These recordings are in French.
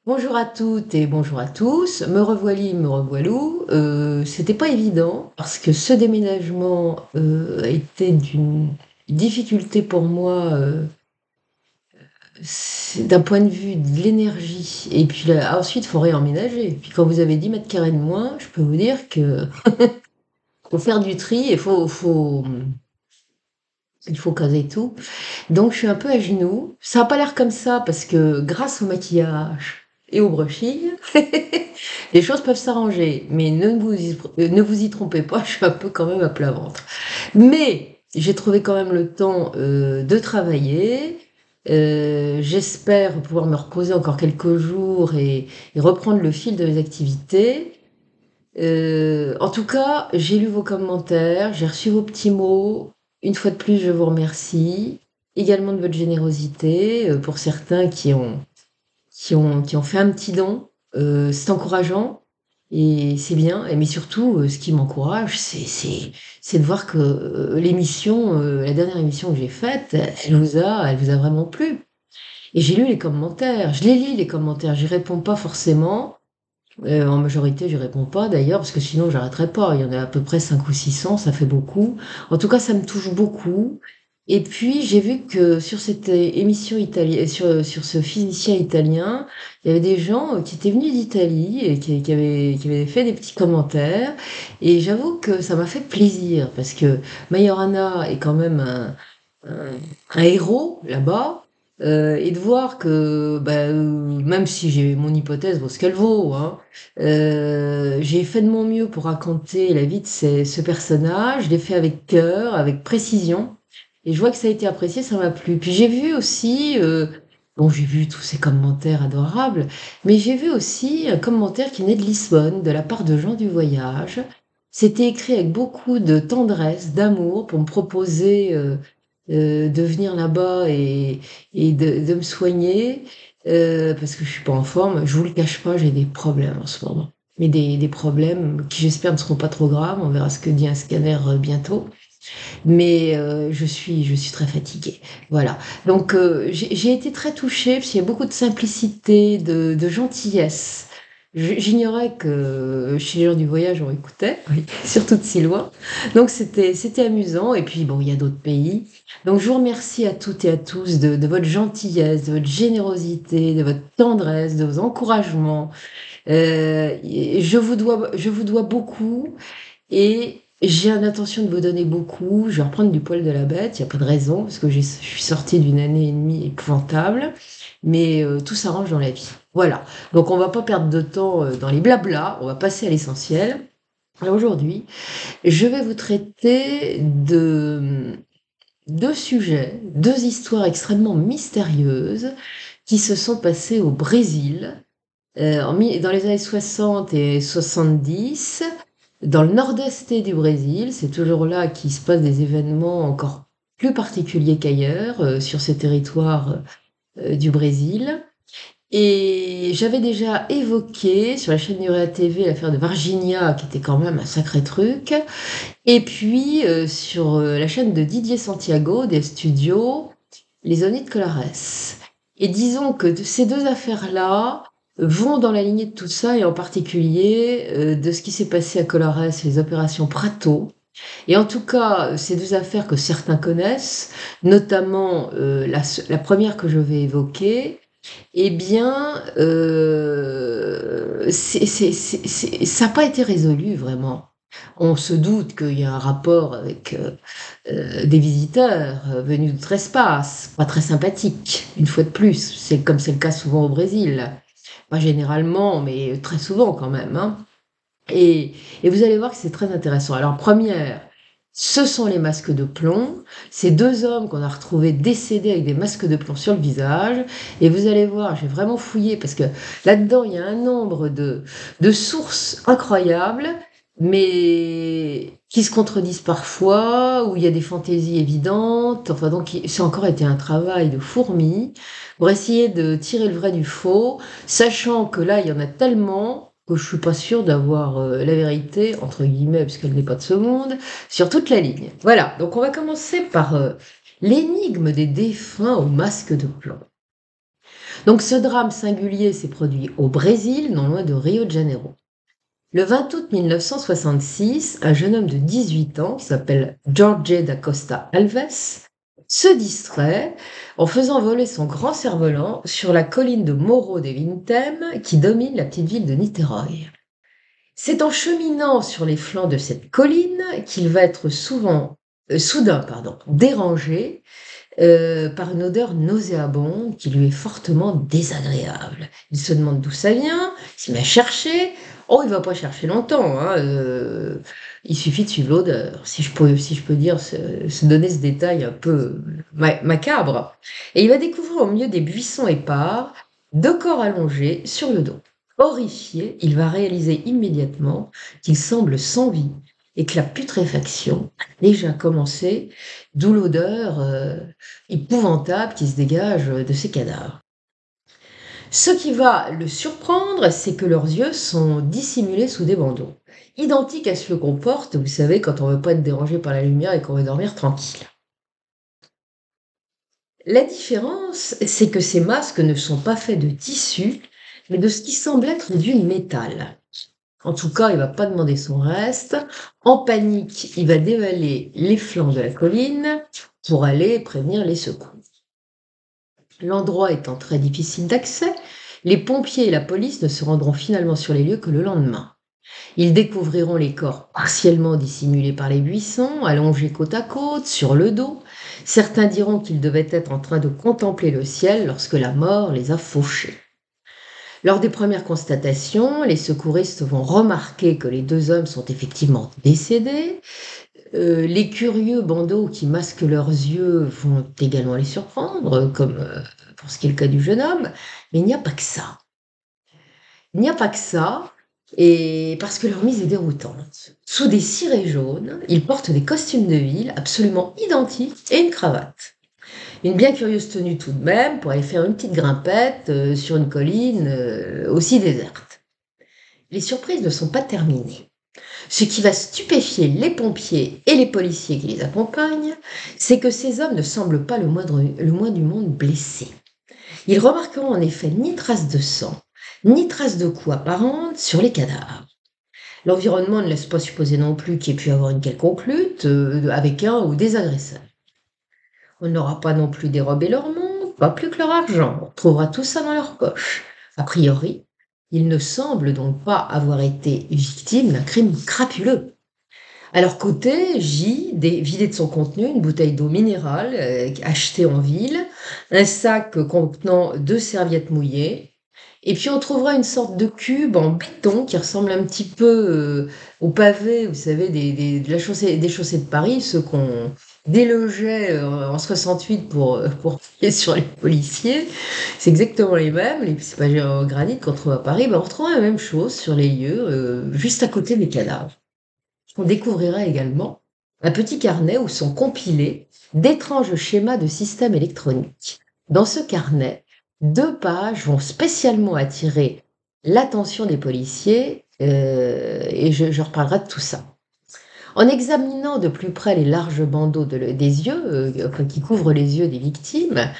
Bonjour à toutes et bonjour à tous. Me revoilà, me revoilou. C'était pas évident parce que ce déménagement a été d'une difficulté pour moi d'un point de vue de l'énergie. Et puis là, ensuite, il faut réemménager. Puis quand vous avez 10 mètres carrés de moins, je peux vous dire que faut faire du tri et il faut caser tout. Donc je suis un peu à genoux. Ça n'a pas l'air comme ça parce que grâce au maquillage et au brushing, les choses peuvent s'arranger. Mais ne vous y trompez pas, je suis un peu quand même à plat ventre. Mais j'ai trouvé quand même le temps de travailler. J'espère pouvoir me reposer encore quelques jours et reprendre le fil de mes activités. En tout cas, j'ai lu vos commentaires, j'ai reçu vos petits mots. Une fois de plus, je vous remercie. Également de votre générosité pour certains qui ont fait un petit don. C'est encourageant et c'est bien. Mais surtout, ce qui m'encourage, c'est de voir que l'émission, la dernière émission que j'ai faite, elle vous a vraiment plu. Et j'ai lu les commentaires. Je les lis, les commentaires. J'y réponds pas forcément. En majorité, je réponds pas d'ailleurs, parce que sinon j'arrêterais pas. Il y en a à peu près 5 ou 600, ça fait beaucoup. En tout cas, ça me touche beaucoup. Et puis, j'ai vu que sur cette émission italienne, sur ce physicien italien, il y avait des gens qui étaient venus d'Italie et qui avaient fait des petits commentaires. Et j'avoue que ça m'a fait plaisir, parce que Majorana est quand même un, un héros là-bas. Et de voir que, même si j'ai mon hypothèse vaut ce qu'elle vaut, hein, j'ai fait de mon mieux pour raconter la vie de ce personnage. Je l'ai fait avec cœur, avec précision. Et je vois que ça a été apprécié, ça m'a plu. Puis j'ai vu aussi, bon, j'ai vu tous ces commentaires adorables, mais j'ai vu aussi un commentaire qui venait de Lisbonne, de la part de gens du voyage. C'était écrit avec beaucoup de tendresse, d'amour, pour me proposer de venir là-bas et de me soigner, parce que je suis pas en forme. Je vous le cache pas, j'ai des problèmes en ce moment. Mais des problèmes qui j'espère ne seront pas trop graves. On verra ce que dit un scanner bientôt. Mais je suis très fatiguée. Voilà. Donc j'ai été très touchée parce qu'il y a beaucoup de simplicité, de gentillesse. J'ignorais que chez les gens du voyage on écoutait, oui, surtout de si loin. Donc c'était amusant. Et puis bon, il y a d'autres pays. Donc je vous remercie à toutes et à tous de votre gentillesse, de votre générosité, de votre tendresse, de vos encouragements. Je vous dois beaucoup. Et j'ai l'intention de vous donner beaucoup. Je vais reprendre du poil de la bête. Il n'y a pas de raison, parce que je suis sortie d'une année et demie épouvantable. Mais tout s'arrange dans la vie. Voilà. Donc on va pas perdre de temps dans les blablas. On va passer à l'essentiel. Alors aujourd'hui, je vais vous traiter de deux sujets, deux histoires extrêmement mystérieuses qui se sont passées au Brésil dans les années 60 et 70, dans le nord-est du Brésil. C'est toujours là qu'il se passe des événements encore plus particuliers qu'ailleurs, sur ces territoires du Brésil. Et j'avais déjà évoqué sur la chaîne Nurea TV l'affaire de Virginia, qui était quand même un sacré truc. Et puis sur la chaîne de Didier Santiago, des studios, les Ondes de Colares. Et disons que ces deux affaires-là vont dans la lignée de tout ça, et en particulier de ce qui s'est passé à Colares, les opérations Prato. Et en tout cas, ces deux affaires que certains connaissent, notamment la première que je vais évoquer, eh bien, ça n'a pas été résolu vraiment. On se doute qu'il y a un rapport avec des visiteurs venus d'autres espaces, pas très sympathiques, une fois de plus. C'est comme c'est le cas souvent au Brésil. Pas généralement, mais très souvent quand même, hein. Et vous allez voir que c'est très intéressant. Alors, première, ce sont les masques de plomb. Ces deux hommes qu'on a retrouvés décédés avec des masques de plomb sur le visage. Et vous allez voir, j'ai vraiment fouillé parce que là-dedans, il y a un nombre de sources incroyables, mais qui se contredisent parfois, où il y a des fantaisies évidentes. Enfin, donc, ça a encore été un travail de fourmi pour essayer de tirer le vrai du faux, sachant que là, il y en a tellement que je suis pas sûre d'avoir la vérité, entre guillemets, puisqu'elle n'est pas de ce monde, sur toute la ligne. Voilà, donc on va commencer par l'énigme des défunts au masque de plomb. Donc ce drame singulier s'est produit au Brésil, non loin de Rio de Janeiro. Le 20 août 1966, un jeune homme de 18 ans, qui s'appelle Jorge da Costa Alves, se distrait en faisant voler son grand cerf-volant sur la colline de Morro de Vintem qui domine la petite ville de Niterói. C'est en cheminant sur les flancs de cette colline qu'il va être soudain dérangé par une odeur nauséabonde qui lui est fortement désagréable. Il se demande d'où ça vient, il se met à chercher. Oh, il va pas chercher longtemps, hein, il suffit de suivre l'odeur, si je peux dire, se donner ce détail un peu macabre. Et il va découvrir au milieu des buissons épars 2 corps allongés sur le dos. Horrifié, il va réaliser immédiatement qu'ils semblent sans vie et que la putréfaction a déjà commencé, d'où l'odeur épouvantable qui se dégage de ces cadavres. Ce qui va le surprendre, c'est que leurs yeux sont dissimulés sous des bandeaux, identiques à ceux qu'on porte, vous savez, quand on ne veut pas être dérangé par la lumière et qu'on veut dormir tranquille. La différence, c'est que ces masques ne sont pas faits de tissu, mais de ce qui semble être du métal. En tout cas, il ne va pas demander son reste. En panique, il va dévaler les flancs de la colline pour aller prévenir les secours. L'endroit étant très difficile d'accès, les pompiers et la police ne se rendront finalement sur les lieux que le lendemain. Ils découvriront les corps partiellement dissimulés par les buissons, allongés côte à côte, sur le dos. Certains diront qu'ils devaient être en train de contempler le ciel lorsque la mort les a fauchés. Lors des premières constatations, les secouristes vont remarquer que les 2 hommes sont effectivement décédés. Les curieux bandeaux qui masquent leurs yeux vont également les surprendre, comme pour ce qui est le cas du jeune homme. Mais il n'y a pas que ça. Il n'y a pas que ça, et parce que leur mise est déroutante. Sous des cirés jaunes, ils portent des costumes de ville absolument identiques et une cravate. Une bien curieuse tenue tout de même pour aller faire une petite grimpette sur une colline aussi déserte. Les surprises ne sont pas terminées. Ce qui va stupéfier les pompiers et les policiers qui les accompagnent, c'est que ces hommes ne semblent pas le moins du monde blessés. Ils remarqueront en effet ni trace de sang, ni trace de coups apparentes sur les cadavres. L'environnement ne laisse pas supposer non plus qu'il y ait pu avoir une quelconque lutte avec un ou des agresseurs. On n'aura pas non plus dérobé leur montre, pas plus que leur argent. On trouvera tout ça dans leur poche. A priori, ils ne semblent donc pas avoir été victimes d'un crime crapuleux. À leur côté, J, vidé de son contenu, une bouteille d'eau minérale achetée en ville, un sac contenant 2 serviettes mouillées, et puis on trouvera une sorte de cube en béton qui ressemble un petit peu au pavé, vous savez, des chaussées de Paris, ceux qu'on délogeait en 68 pour pied sur les policiers. C'est exactement les mêmes, les petits pavés en granit qu'on trouve à Paris. Ben, on retrouvera la même chose sur les lieux, juste à côté des cadavres. On découvrira également un petit carnet où sont compilés d'étranges schémas de systèmes électroniques. Dans ce carnet, 2 pages vont spécialement attirer l'attention des policiers et je reparlerai de tout ça. En examinant de plus près les larges bandeaux des yeux qui couvrent les yeux des victimes,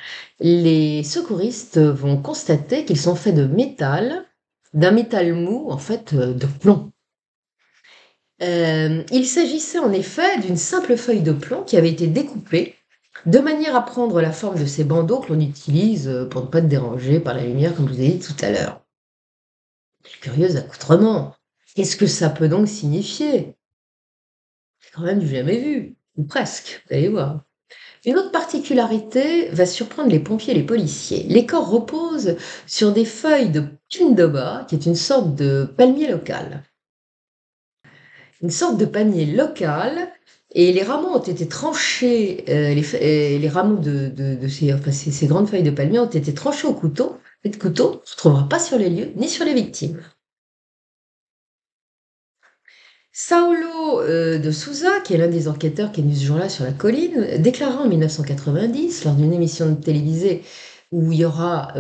les secouristes vont constater qu'ils sont faits de métal, d'un métal mou, en fait, de plomb. Il s'agissait en effet d'une simple feuille de plomb qui avait été découpée de manière à prendre la forme de ces bandeaux que l'on utilise pour ne pas être dérangé par la lumière, comme je vous ai dit tout à l'heure. Curieux accoutrement. Qu'est-ce que ça peut donc signifier? C'est quand même du jamais vu, ou presque, vous allez voir. Une autre particularité va surprendre les pompiers et les policiers. Les corps reposent sur des feuilles de pindoba, qui est une sorte de palmier local. Une sorte de palmier local, et les rameaux ont été tranchés, les rameaux de ces grandes feuilles de palmier ont été tranchés au couteau. Le couteau ne se trouvera pas sur les lieux ni sur les victimes. Saulo de Souza, qui est l'un des enquêteurs qui est venu ce jour-là sur la colline, déclara en 1990, lors d'une émission télévisée où il y aura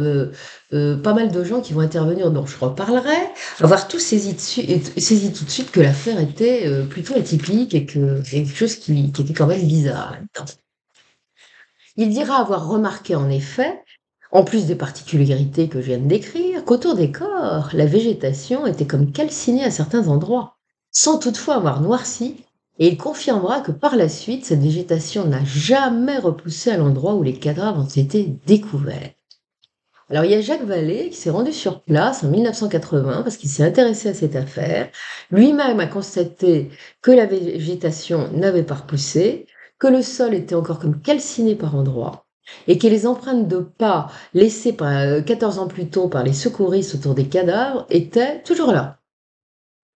pas mal de gens qui vont intervenir, dont je reparlerai, avoir tous saisi tout de suite que l'affaire était plutôt atypique et que quelque chose qui était quand même bizarre là-dedans. Il dira avoir remarqué en effet En plus des particularités que je viens de décrire, qu'autour des corps, la végétation était comme calcinée à certains endroits, sans toutefois avoir noirci, et il confirmera que par la suite, cette végétation n'a jamais repoussé à l'endroit où les cadavres ont été découverts. Alors il y a Jacques Vallée qui s'est rendu sur place en 1980 parce qu'il s'est intéressé à cette affaire. Lui-même a constaté que la végétation n'avait pas repoussé, que le sol était encore comme calciné par endroits et que les empreintes de pas laissées 14 ans plus tôt par les secouristes autour des cadavres étaient toujours là.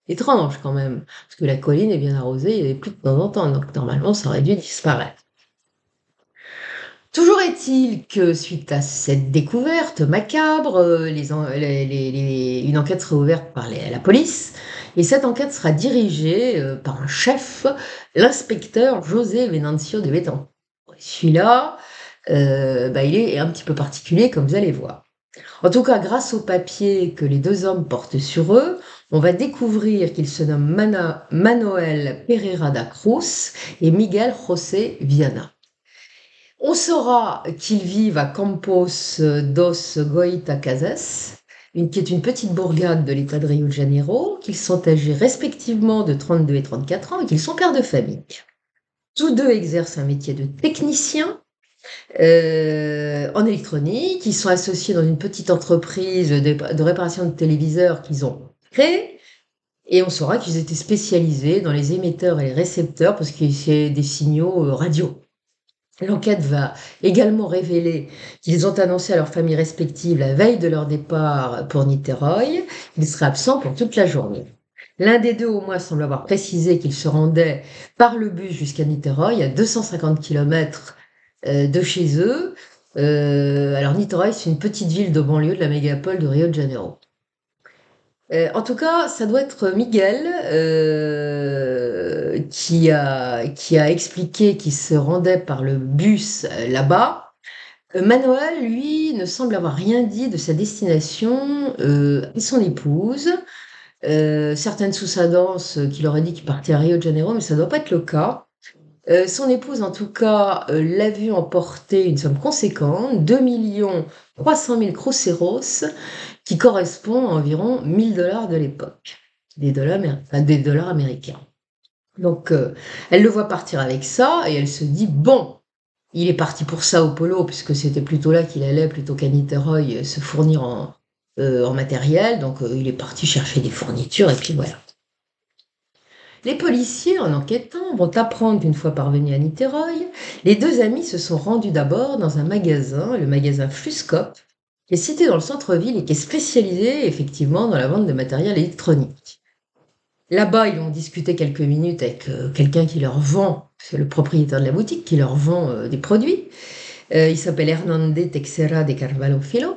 Étrange quand même, parce que la colline est bien arrosée, il y avait plus de temps en temps, donc normalement ça aurait dû disparaître. Toujours est-il que suite à cette découverte macabre, une enquête sera ouverte par la police et cette enquête sera dirigée par un chef, l'inspecteur José Venancio de Betancourt. Celui-là, il est un petit peu particulier comme vous allez voir. En tout cas, grâce au papier que les deux hommes portent sur eux, on va découvrir qu'ils se nomment Manuel Pereira da Cruz et Miguel José Viana. On saura qu'ils vivent à Campos dos Goitacazes, qui est une petite bourgade de l'État de Rio de Janeiro, qu'ils sont âgés respectivement de 32 et 34 ans et qu'ils sont pères de famille. Tous deux exercent un métier de technicien en électronique. Ils sont associés dans une petite entreprise de réparation de téléviseurs qu'ils ont créée. Et on saura qu'ils étaient spécialisés dans les émetteurs et les récepteurs parce que c'est des signaux radio. L'enquête va également révéler qu'ils ont annoncé à leurs familles respectives la veille de leur départ pour Niterói qu'ils seraient absents pour toute la journée. L'un des deux au moins semble avoir précisé qu'il se rendait par le bus jusqu'à Niterói, à 250 km de chez eux. Alors Niterói, c'est une petite ville de banlieue de la mégapole de Rio de Janeiro. En tout cas, ça doit être Miguel qui a expliqué qu'il se rendait par le bus là-bas. Manuel, lui, ne semble avoir rien dit de sa destination à son épouse. Certaines sous sa danse qu'il aurait dit qu'il partait à Rio de Janeiro, mais ça ne doit pas être le cas. Son épouse, en tout cas, l'a vu emporter une somme conséquente, 2 300 000 cruceros, qui correspond à environ 1 000 $ de l'époque, des dollars américains. Donc, elle le voit partir avec ça et elle se dit, bon, il est parti pour ça au Polo, puisque c'était plutôt là qu'il allait, plutôt qu'à Niterói, se fournir en matériel. Donc, il est parti chercher des fournitures et puis voilà. Les policiers, en enquêtant, vont apprendre qu'une fois parvenus à Niterói, les deux amis se sont rendus d'abord dans un magasin, le magasin Fluscop, qui est situé dans le centre-ville et qui est spécialisé effectivement dans la vente de matériel électronique. Là-bas, ils ont discuté quelques minutes avec quelqu'un qui leur vend, c'est le propriétaire de la boutique qui leur vend des produits. Il s'appelle Hernande Texera de Carvalho Filho.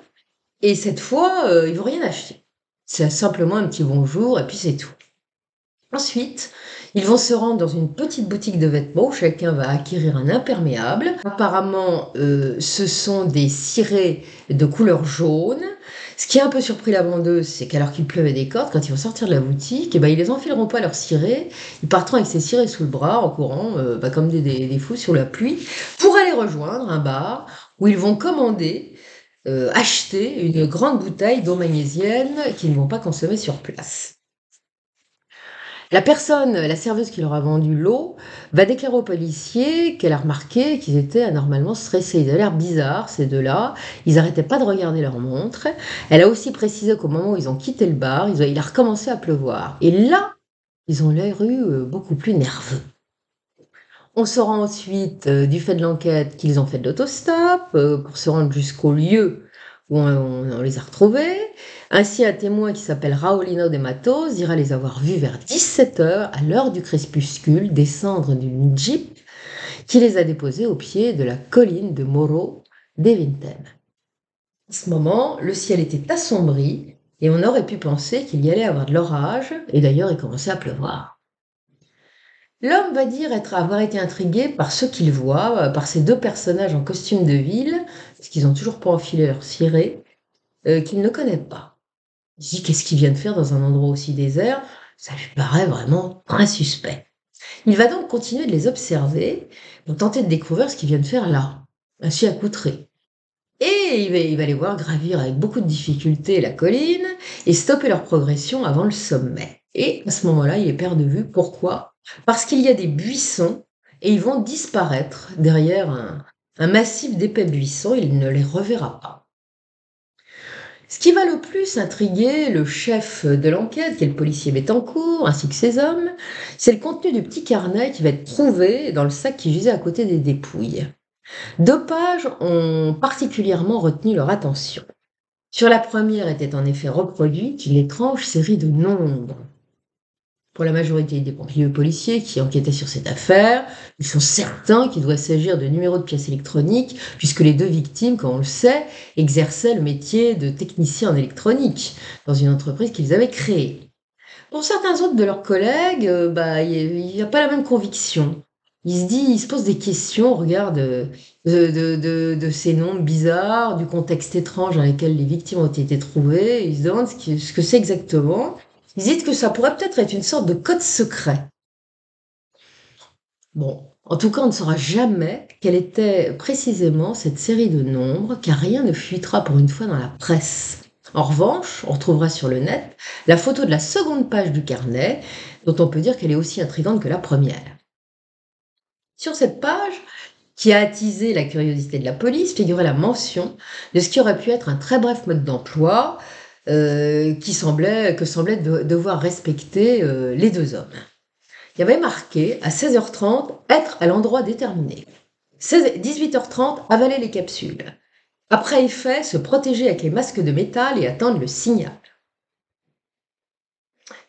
Et cette fois, ils ne vont rien acheter. C'est simplement un petit bonjour et puis c'est tout. Ensuite, ils vont se rendre dans une petite boutique de vêtements où chacun va acquérir un imperméable. Apparemment, ce sont des cirés de couleur jaune. Ce qui a un peu surpris la vendeuse, c'est qu'alors qu'il pleuvait des cordes, quand ils vont sortir de la boutique, ils les enfileront pas leurs cirés. Ils partiront avec ces cirés sous le bras en courant, comme des fous sur la pluie, pour aller rejoindre un bar où ils vont commander, acheter une grande bouteille d'eau magnésienne qu'ils ne vont pas consommer sur place. La serveuse qui leur a vendu l'eau, va déclarer aux policiers qu'elle a remarqué qu'ils étaient anormalement stressés. Ils avaient l'air bizarres, ces deux-là. Ils n'arrêtaient pas de regarder leur montre. Elle a aussi précisé qu'au moment où ils ont quitté le bar, il a recommencé à pleuvoir. Et là, ils ont l'air beaucoup plus nerveux. On saura ensuite, du fait de l'enquête, qu'ils ont fait de l'autostop pour se rendre jusqu'au lieu où on les a retrouvés. Ainsi, un témoin qui s'appelle Raulino de Matos dira les avoir vus vers 17 h, à l'heure du crépuscule, descendre d'une jeep qui les a déposés au pied de la colline de Morro de Vintem. À ce moment, le ciel était assombri et on aurait pu penser qu'il y allait avoir de l'orage, et d'ailleurs il commençait à pleuvoir. L'homme va dire avoir été intrigué par ce qu'il voit, par ces deux personnages en costume de ville, parce qu'ils n'ont toujours pas enfilé leur ciré, qu'il ne connaît pas. Il se dit qu'est-ce qu'il vient de faire dans un endroit aussi désert? Ça lui paraît vraiment très suspect. Il va donc continuer de les observer pour tenter de découvrir ce qu'il vient de faire là, ainsi accoutré. Et et il va les voir gravir avec beaucoup de difficulté la colline et stopper leur progression avant le sommet. Et à ce moment-là, il les perd de vue. Pourquoi? Parce qu'il y a des buissons et ils vont disparaître derrière un massif d'épais buissons. Il ne les reverra pas. Ce qui va le plus intriguer le chef de l'enquête, qui est le policier Bettencourt, ainsi que ses hommes, c'est le contenu du petit carnet qui va être trouvé dans le sac qui gisait à côté des dépouilles. 2 pages ont particulièrement retenu leur attention. Sur la première était en effet reproduite une étrange série de nombres. Pour la majorité des pompiers policiers qui enquêtaient sur cette affaire, ils sont certains qu'il doit s'agir de numéros de pièces électroniques, puisque les 2 victimes, comme on le sait, exerçaient le métier de technicien en électronique dans une entreprise qu'ils avaient créée. Pour certains autres de leurs collègues, il n'y a pas la même conviction. Ils se posent des questions au regard de ces nombres bizarres, du contexte étrange dans lequel les victimes ont été trouvées. Ils se demandent ce que c'est exactement. Ils disent que ça pourrait peut-être être une sorte de code secret. Bon, en tout cas, on ne saura jamais quelle était précisément cette série de nombres, car rien ne fuitera pour une fois dans la presse. En revanche, on retrouvera sur le net la photo de la seconde page du carnet, dont on peut dire qu'elle est aussi intrigante que la première. Sur cette page, qui a attisé la curiosité de la police, figurait la mention de ce qui aurait pu être un très bref mode d'emploi que semblaient devoir respecter les 2 hommes. Il y avait marqué à 16h30 être à l'endroit déterminé. 18h30 avaler les capsules. Après effet, se protéger avec les masques de métal et attendre le signal.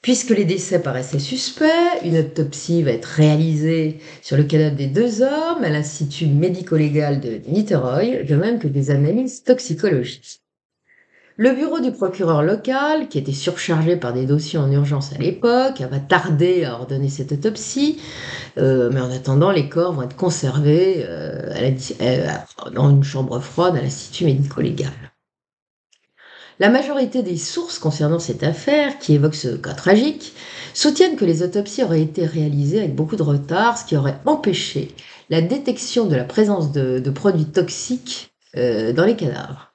Puisque les décès paraissaient suspects, une autopsie va être réalisée sur le cadavre des 2 hommes à l'Institut médico-légal de Niteroi, de même que des analyses toxicologiques. Le bureau du procureur local, qui était surchargé par des dossiers en urgence à l'époque, va tarder à ordonner cette autopsie, mais en attendant, les corps vont être conservés dans une chambre froide à l'Institut médico-légal. La majorité des sources concernant cette affaire, qui évoquent ce cas tragique, soutiennent que les autopsies auraient été réalisées avec beaucoup de retard, ce qui aurait empêché la détection de la présence de produits toxiques dans les cadavres.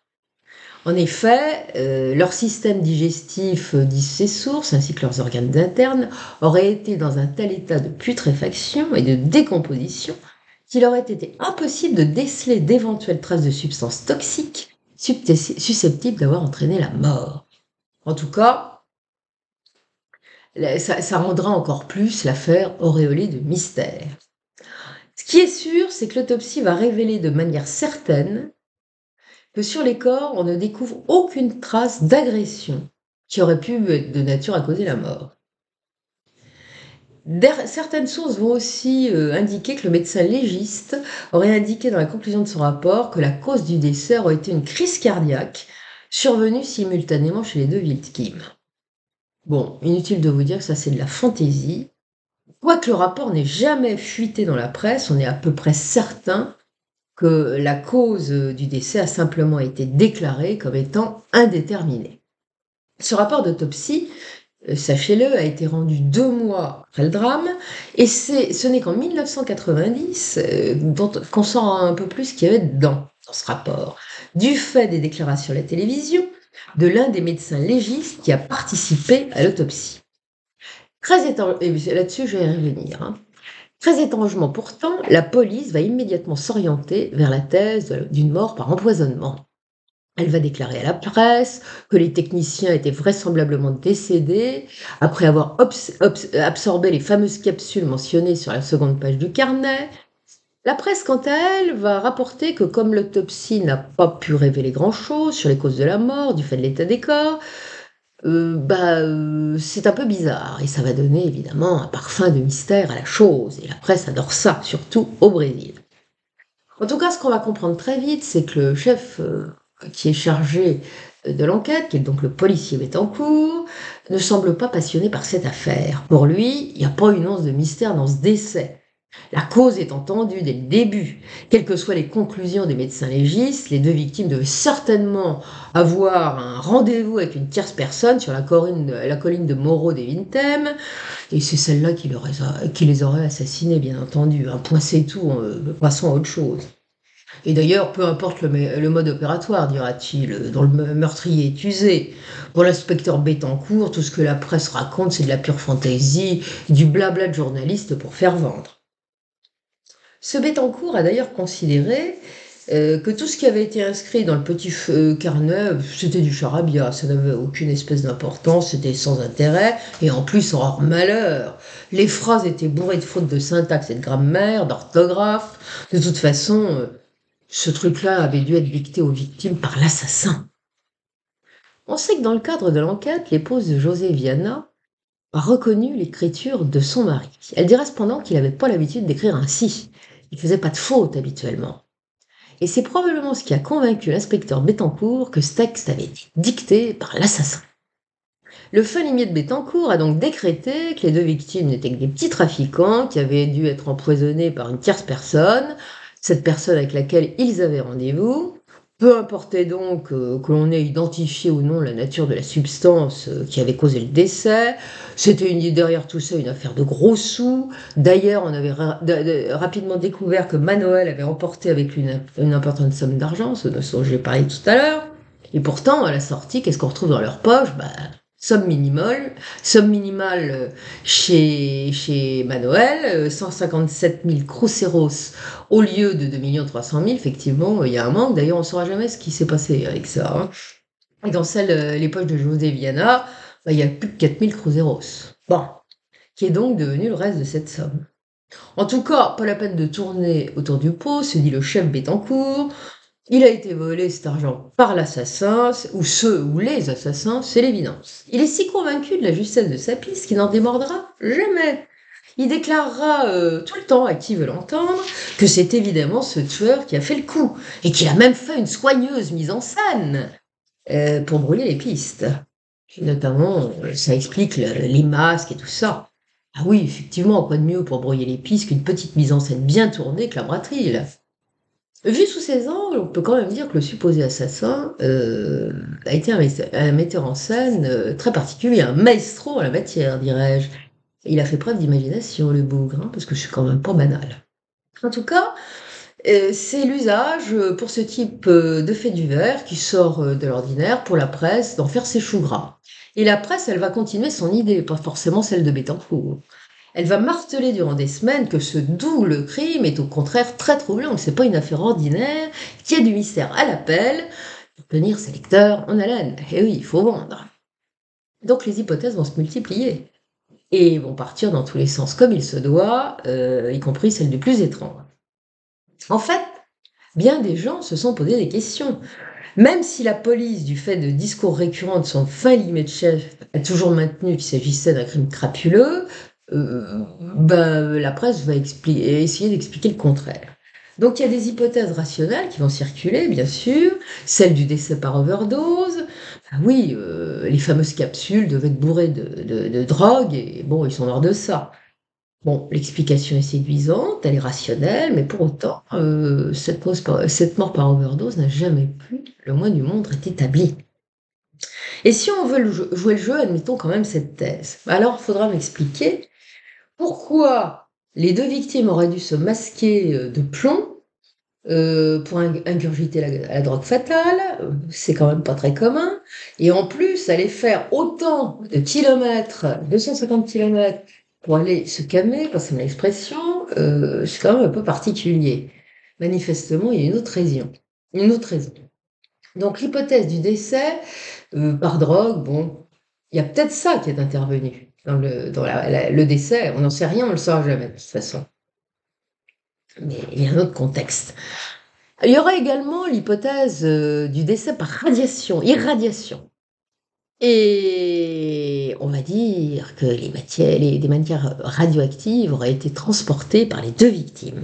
En effet, leur système digestif, disent ces sources, ainsi que leurs organes internes, auraient été dans un tel état de putréfaction et de décomposition qu'il aurait été impossible de déceler d'éventuelles traces de substances toxiques susceptibles d'avoir entraîné la mort. En tout cas, ça rendra encore plus l'affaire auréolée de mystère. Ce qui est sûr, c'est que l'autopsie va révéler de manière certaine que sur les corps, on ne découvre aucune trace d'agression qui aurait pu être de nature à causer la mort. Certaines sources vont aussi indiquer que le médecin légiste aurait indiqué dans la conclusion de son rapport que la cause du décès aurait été une crise cardiaque survenue simultanément chez les 2 victimes. Bon, inutile de vous dire que ça c'est de la fantaisie. Quoique le rapport n'ait jamais fuité dans la presse, on est à peu près certain que la cause du décès a simplement été déclarée comme étant indéterminée. Ce rapport d'autopsie, sachez-le, a été rendu 2 mois après le drame, et ce n'est qu'en 1990 qu'on sent un peu plus ce qu'il y avait dans ce rapport, du fait des déclarations à la télévision de l'un des médecins légistes qui a participé à l'autopsie. Là-dessus, je vais y revenir. Très étrangement pourtant, la police va immédiatement s'orienter vers la thèse d'une mort par empoisonnement. Elle va déclarer à la presse que les techniciens étaient vraisemblablement décédés après avoir absorbé les fameuses capsules mentionnées sur la seconde page du carnet. La presse, quant à elle, va rapporter que comme l'autopsie n'a pas pu révéler grand-chose sur les causes de la mort du fait de l'état des corps, c'est un peu bizarre et ça va donner évidemment un parfum de mystère à la chose, et la presse adore ça, surtout au Brésil. En tout cas, ce qu'on va comprendre très vite, c'est que le chef qui est chargé de l'enquête, qui est donc le policier Bettencourt, ne semble pas passionné par cette affaire. Pour lui, il n'y a pas une once de mystère dans ce décès. La cause est entendue dès le début. Quelles que soient les conclusions des médecins légistes, les 2 victimes devaient certainement avoir un rendez-vous avec une tierce personne sur la colline de Morro des Vintem, et c'est celle-là qui les aurait assassinés, bien entendu. Un point c'est tout, passons à autre chose. Et d'ailleurs, peu importe le mode opératoire, dira-t-il, dont le meurtrier est usé. Pour l'inspecteur Bettencourt, tout ce que la presse raconte, c'est de la pure fantaisie, du blabla de journaliste pour faire vendre. Ce Bettencourt a d'ailleurs considéré que tout ce qui avait été inscrit dans le petit carnet, c'était du charabia, ça n'avait aucune espèce d'importance, c'était sans intérêt, et en plus, hors malheur, les phrases étaient bourrées de fautes de syntaxe et de grammaire, d'orthographe. De toute façon, ce truc-là avait dû être dicté aux victimes par l'assassin. On sait que dans le cadre de l'enquête, l'épouse de José Viana a reconnu l'écriture de son mari. Elle dirait cependant qu'il n'avait pas l'habitude d'écrire ainsi. Il ne faisait pas de fautes habituellement. Et c'est probablement ce qui a convaincu l'inspecteur Bettencourt que ce texte avait été dicté par l'assassin. Le fin limier de Bettencourt a donc décrété que les deux victimes n'étaient que des petits trafiquants qui avaient dû être empoisonnés par une tierce personne, cette personne avec laquelle ils avaient rendez-vous. Peu importait donc que l'on ait identifié ou non la nature de la substance qui avait causé le décès. C'était derrière tout ça une affaire de gros sous. D'ailleurs, on avait rapidement découvert que Manoël avait emporté avec lui une importante somme d'argent, ce dont j'ai parlé tout à l'heure. Et pourtant, à la sortie, qu'est-ce qu'on retrouve dans leur poche? Somme minimale chez Manoël, 157 000 cruceros au lieu de 2 300 000, effectivement, il y a un manque. D'ailleurs, on ne saura jamais ce qui s'est passé avec ça, hein. Et dans les poches de José Viana, il y a plus de 4 000 cruceros. Bon, qui est donc devenu le reste de cette somme. En tout cas, pas la peine de tourner autour du pot, se dit le chef Bettencourt. Il a été volé cet argent par l'assassin, ou les assassins, c'est l'évidence. Il est si convaincu de la justesse de sa piste qu'il n'en démordra jamais. Il déclarera tout le temps à qui veut l'entendre que c'est évidemment ce tueur qui a fait le coup, et qu'il a même fait une soigneuse mise en scène pour brouiller les pistes. Notamment, ça explique les masques et tout ça. Ah oui, effectivement, quoi de mieux pour brouiller les pistes qu'une petite mise en scène bien tournée, clamera-t-il. Vu sous ces angles, on peut quand même dire que le supposé assassin a été un metteur en scène très particulier, un maestro en la matière, dirais-je. Il a fait preuve d'imagination, le bougre, hein, parce que c'est quand même pas banal. En tout cas, c'est l'usage pour ce type de fait divers qui sort de l'ordinaire pour la presse d'en faire ses choux gras. Et la presse, elle va continuer son idée, pas forcément celle de Bettencourt. Elle va marteler durant des semaines que ce double crime est au contraire très troublant, que c'est pas une affaire ordinaire, qu'il y a du mystère à l'appel, pour tenir ses lecteurs en haleine. Et oui, il faut vendre. Donc les hypothèses vont se multiplier et vont partir dans tous les sens comme il se doit, y compris celle du plus étrange. En fait, bien des gens se sont posé des questions. Même si la police, du fait de discours récurrents de son fin limite de chef, a toujours maintenu qu'il s'agissait d'un crime crapuleux, la presse va essayer d'expliquer le contraire. Donc il y a des hypothèses rationnelles qui vont circuler, bien sûr, celle du décès par overdose. Oui, les fameuses capsules devaient être bourrées de drogue, et bon, ils sont morts de ça. Bon, l'explication est séduisante, elle est rationnelle, mais pour autant, cette mort par overdose n'a jamais pu, le moins du monde, être établie. Et si on veut jouer le jeu, admettons quand même cette thèse. Alors, il faudra m'expliquer pourquoi les deux victimes auraient dû se masquer de plomb pour ingurgiter la drogue fatale. C'est quand même pas très commun. Et en plus, aller faire autant de kilomètres, 250 kilomètres, pour aller se calmer, passez-moi l'expression, c'est quand même un peu particulier. Manifestement, il y a une autre raison. Une autre raison. Donc l'hypothèse du décès par drogue, bon, il y a peut-être ça qui est intervenu dans le décès. On n'en sait rien, on ne le saura jamais de toute façon. Mais il y a un autre contexte. Il y aurait également l'hypothèse du décès par irradiation. Et on va dire que des matières radioactives auraient été transportées par les deux victimes.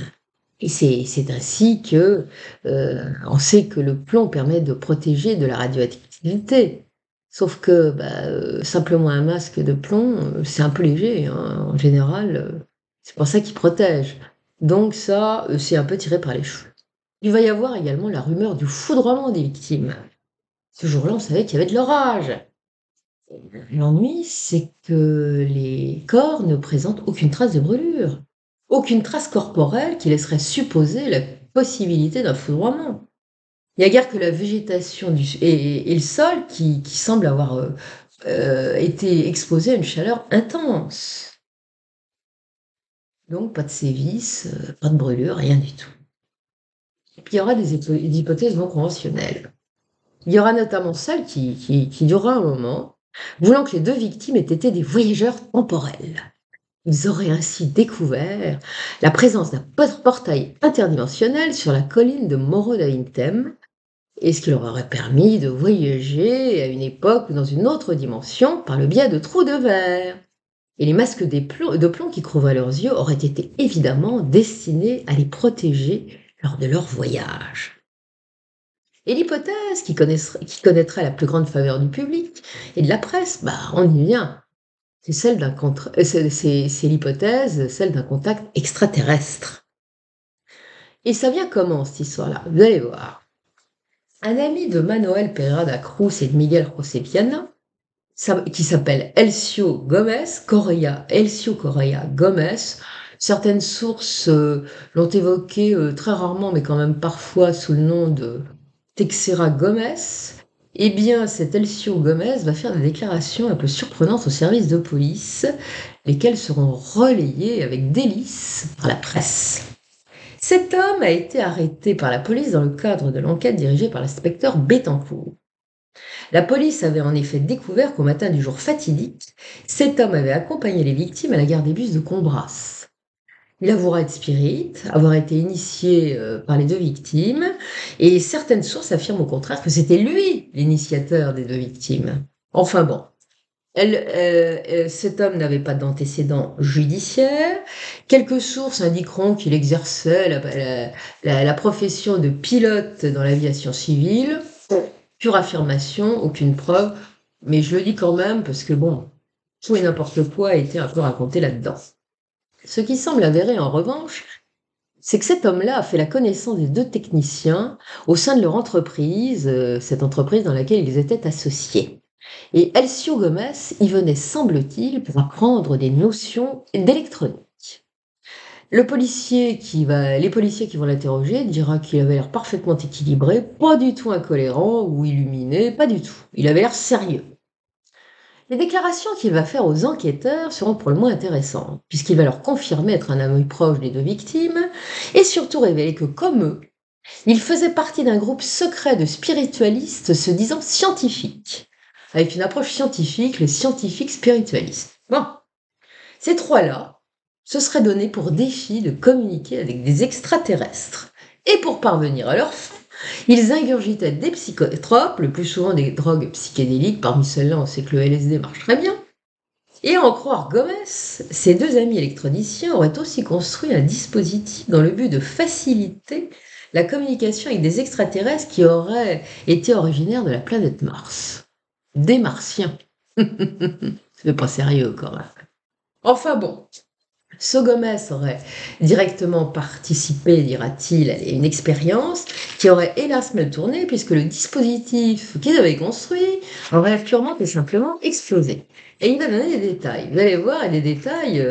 Et c'est ainsi que on sait que le plomb permet de protéger de la radioactivité. Sauf que simplement un masque de plomb, c'est un peu léger, hein, en général. C'est pour ça qu'il protège. Donc ça, c'est un peu tiré par les cheveux. Il va y avoir également la rumeur du foudroiement des victimes. Ce jour-là, on savait qu'il y avait de l'orage. L'ennui, c'est que les corps ne présentent aucune trace de brûlure, aucune trace corporelle qui laisserait supposer la possibilité d'un foudroiement. Il n'y a guère que la végétation et le sol qui semblent avoir été exposés à une chaleur intense. Donc pas de sévices, pas de brûlure, rien du tout. Et puis il y aura des hypothèses non conventionnelles. Il y aura notamment celle qui durera un moment, voulant que les deux victimes aient été des voyageurs temporels. Ils auraient ainsi découvert la présence d'un portail interdimensionnel sur la colline de Morro d'Aintem, et ce qui leur aurait permis de voyager à une époque ou dans une autre dimension par le biais de trous de verre. Et les masques de plomb qui couvraient leurs yeux auraient été évidemment destinés à les protéger lors de leur voyage. Et l'hypothèse qui connaîtrait la plus grande faveur du public et de la presse, on y vient. C'est l'hypothèse, celle d'un contact extraterrestre. Et ça vient comment, cette histoire-là? Vous allez voir. Un ami de Manuel Pereira da Cruz et de Miguel José Viana, qui s'appelle Elcio Correa Gomez. Certaines sources l'ont évoqué très rarement, mais quand même parfois sous le nom de Teixeira Gomez. Eh bien, cet Elcio Gomez va faire des déclarations un peu surprenantes au service de police, lesquelles seront relayées avec délice par la presse. Cet homme a été arrêté par la police dans le cadre de l'enquête dirigée par l'inspecteur Bettencourt. La police avait en effet découvert qu'au matin du jour fatidique, cet homme avait accompagné les victimes à la gare des bus de Combras. Il avouera être spirit, avoir été initié par les deux victimes, et certaines sources affirment au contraire que c'était lui l'initiateur des deux victimes. Enfin bon, cet homme n'avait pas d'antécédents judiciaires. Quelques sources indiqueront qu'il exerçait la profession de pilote dans l'aviation civile. Pure affirmation, aucune preuve, mais je le dis quand même parce que tout et n'importe quoi a été un peu raconté là-dedans. Ce qui semble avéré en revanche, c'est que cet homme-là a fait la connaissance des deux techniciens au sein de leur entreprise, cette entreprise dans laquelle ils étaient associés. Et Elcio Gomez y venait, semble-t-il, pour apprendre des notions d'électronique. Les policiers qui vont l'interroger dira qu'il avait l'air parfaitement équilibré, pas du tout incolérant ou illuminé, pas du tout. Il avait l'air sérieux. Les déclarations qu'il va faire aux enquêteurs seront pour le moins intéressantes, puisqu'il va leur confirmer être un ami proche des deux victimes, et surtout révéler que, comme eux, il faisait partie d'un groupe secret de spiritualistes se disant scientifiques, avec une approche scientifique, les scientifiques spiritualistes. Ces trois-là se seraient donnés pour défi de communiquer avec des extraterrestres. Et pour parvenir à leur fin, ils ingurgitaient des psychotropes, le plus souvent des drogues psychédéliques. Parmi celles-là, on sait que le LSD marche très bien. Et à en croire Gomez, ses deux amis électroniciens auraient aussi construit un dispositif dans le but de faciliter la communication avec des extraterrestres qui auraient été originaires de la planète Mars. Des Martiens. C'est pas sérieux quand même. Enfin bon, ce Gomez aurait directement participé, dira-t-il, à une expérience qui aurait hélas mal tourné puisque le dispositif qu'ils avaient construit aurait purement et simplement explosé. Et il va donner des détails. Vous allez voir, des détails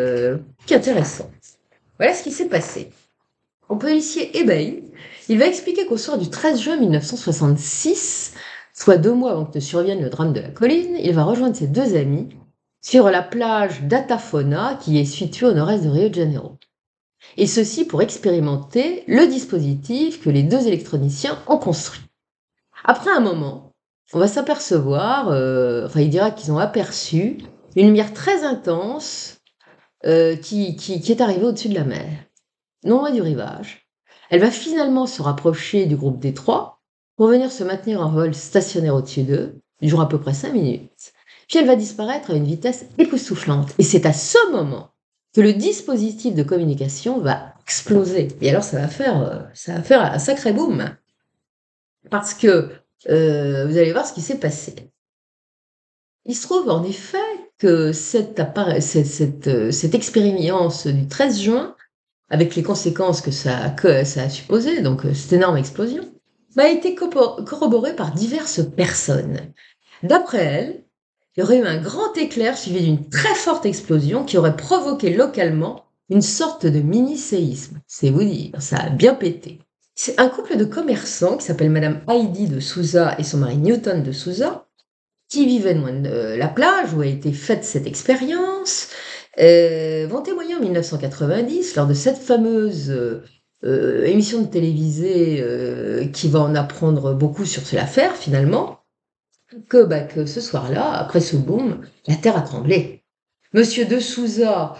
intéressants. Voilà ce qui s'est passé. Au policier ébahi, il va expliquer qu'au soir du 13 juin 1966, soit 2 mois avant que ne survienne le drame de la colline, il va rejoindre ses deux amis sur la plage d'Atafona, qui est située au nord-est de Rio de Janeiro. Et ceci pour expérimenter le dispositif que les deux électroniciens ont construit. Après un moment, on va s'apercevoir, il dira qu'ils ont aperçu une lumière très intense qui est arrivée au-dessus de la mer, non loin du rivage. Elle va finalement se rapprocher du groupe des trois pour venir se maintenir en vol stationnaire au-dessus d'eux, durant à peu près 5 minutes. Puis elle va disparaître à une vitesse époustouflante. Et c'est à ce moment que le dispositif de communication va exploser. Et alors ça va faire un sacré boom. Parce que vous allez voir ce qui s'est passé. Il se trouve en effet que cette expérience du 13 juin, avec les conséquences que ça a supposé, donc cette énorme explosion, a été corroborée par diverses personnes. D'après elles, il y aurait eu un grand éclair suivi d'une très forte explosion qui aurait provoqué localement une sorte de mini-séisme. C'est vous dire, ça a bien pété. C'est un couple de commerçants qui s'appelle madame Heidi de Souza et son mari Newton de Souza, qui vivaient loin de la plage où a été faite cette expérience, vont témoigner en 1990 lors de cette fameuse, émission de télévisée, qui va en apprendre beaucoup sur cette affaire finalement, que ce soir-là, après ce boom, la terre a tremblé. Monsieur de Souza,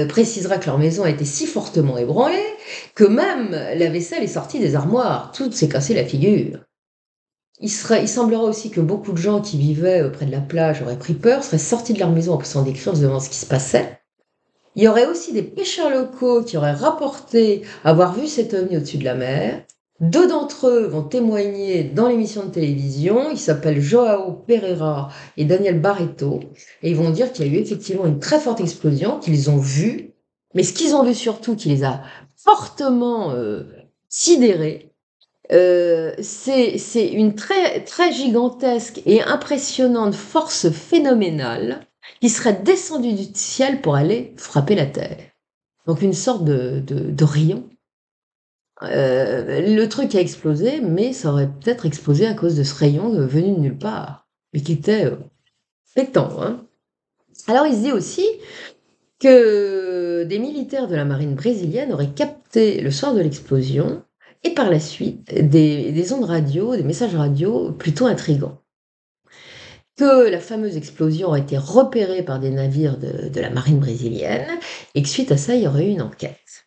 précisera que leur maison a été si fortement ébranlée que même la vaisselle est sortie des armoires. Tout s'est cassé la figure. Il semblera aussi que beaucoup de gens qui vivaient près de la plage auraient pris peur, seraient sortis de leur maison en poussant des cris en se demandant ce qui se passait. Il y aurait aussi des pêcheurs locaux qui auraient rapporté avoir vu cet ovni au-dessus de la mer. Deux d'entre eux vont témoigner dans l'émission de télévision. Ils s'appellent Joao Pereira et Daniel Barreto. Et ils vont dire qu'il y a eu effectivement une très forte explosion, qu'ils ont vu. Mais ce qu'ils ont vu surtout, qui les a fortement sidérés, c'est une très, très gigantesque et impressionnante force phénoménale qui serait descendue du ciel pour aller frapper la Terre. Donc une sorte de rayon. Le truc a explosé, mais ça aurait peut-être explosé à cause de ce rayon venu de nulle part, mais qui était pétant, hein. Alors il se dit aussi que des militaires de la marine brésilienne auraient capté le soir de l'explosion et par la suite des ondes radio, des messages radio plutôt intrigants. Que la fameuse explosion aurait été repérée par des navires de la marine brésilienne et que suite à ça, il y aurait eu une enquête.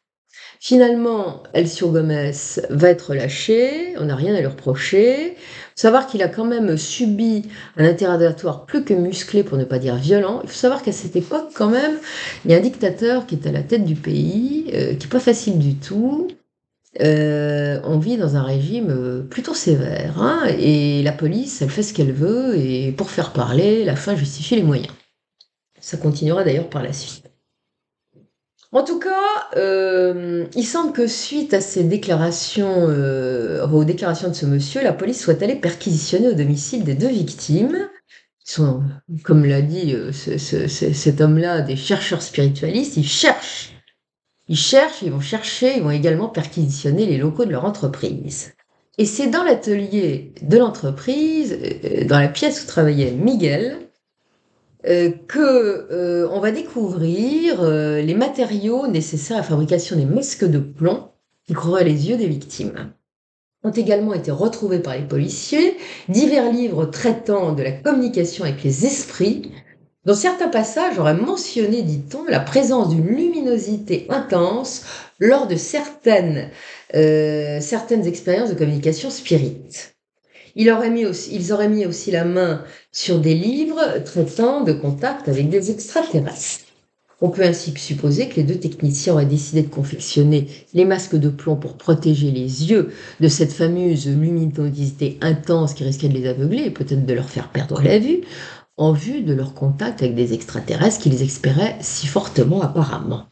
Finalement, Elcio Gomes va être lâché, on n'a rien à lui reprocher. Il faut savoir qu'il a quand même subi un interrogatoire plus que musclé, pour ne pas dire violent. Il faut savoir qu'à cette époque, quand même, il y a un dictateur qui est à la tête du pays, qui n'est pas facile du tout. On vit dans un régime plutôt sévère, hein, et la police, elle fait ce qu'elle veut, et pour faire parler, la fin justifie les moyens. Ça continuera d'ailleurs par la suite. En tout cas, il semble que suite à ces déclarations, aux déclarations de ce monsieur, la police soit allée perquisitionner au domicile des deux victimes. Ils sont, comme l'a dit cet homme-là, des chercheurs spiritualistes. Ils cherchent, ils vont chercher, ils vont également perquisitionner les locaux de leur entreprise. Et c'est dans l'atelier de l'entreprise, dans la pièce où travaillait Miguel, on va découvrir les matériaux nécessaires à la fabrication des masques de plomb qui couvriraient les yeux des victimes. Ont également été retrouvés par les policiers divers livres traitant de la communication avec les esprits. Dans certains passages, auraient mentionné, dit-on, la présence d'une luminosité intense lors de certaines expériences de communication spirite. Ils auraient mis aussi la main sur des livres traitant de contact avec des extraterrestres. On peut ainsi supposer que les deux techniciens auraient décidé de confectionner les masques de plomb pour protéger les yeux de cette fameuse luminosité intense qui risquait de les aveugler et peut-être de leur faire perdre la vue, en vue de leur contact avec des extraterrestres qu'ils espéraient si fortement apparemment.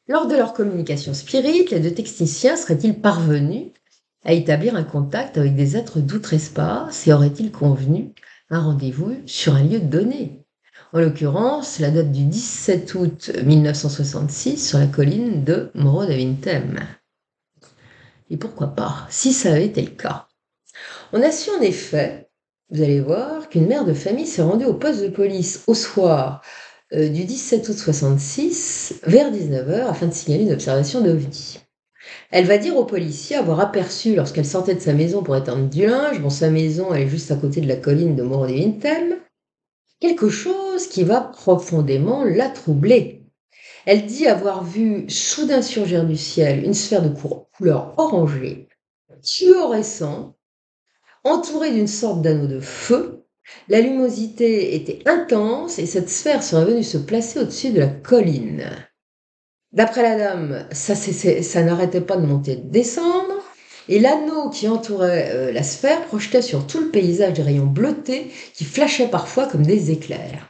Lors de leur communication spirite, les deux techniciens seraient-ils parvenus à établir un contact avec des êtres d'outre-espace et auraient-ils convenu un rendez-vous sur un lieu donné? En l'occurrence, la date du 17 août 1966 sur la colline de Morro de Vintem. Et pourquoi pas, si ça avait été le cas? On a su en effet, vous allez voir, qu'une mère de famille s'est rendue au poste de police au soir du 17 août 66 vers 19h afin de signaler une observation d'OVNI. Elle va dire aux policiers avoir aperçu, lorsqu'elle sortait de sa maison pour étendre du linge, sa maison elle est juste à côté de la colline de Morro de Vintem, quelque chose qui va profondément la troubler. Elle dit avoir vu soudain surgir du ciel une sphère de couleur orangée, fluorescente, entourée d'une sorte d'anneau de feu. La luminosité était intense et cette sphère serait venue se placer au-dessus de la colline. D'après la dame, ça n'arrêtait pas de monter et de descendre, et l'anneau qui entourait la sphère projetait sur tout le paysage des rayons bleutés qui flashaient parfois comme des éclairs.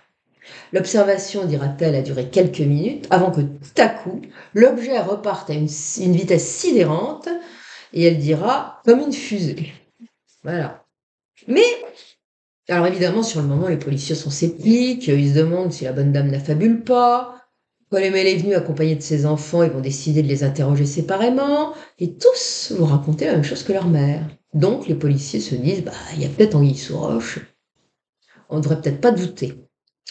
L'observation, dira-t-elle, a duré quelques minutes avant que tout à coup, l'objet reparte à une vitesse sidérante, et elle dira comme une fusée. Voilà. Mais, alors évidemment, sur le moment, les policiers sont sceptiques, ils se demandent si la bonne dame n'affabule pas. Paul et Mel est venu accompagné de ses enfants, ils vont décider de les interroger séparément, et tous vont raconter la même chose que leur mère. Donc les policiers se disent, bah, il y a peut-être anguille sous roche, on ne devrait peut-être pas douter.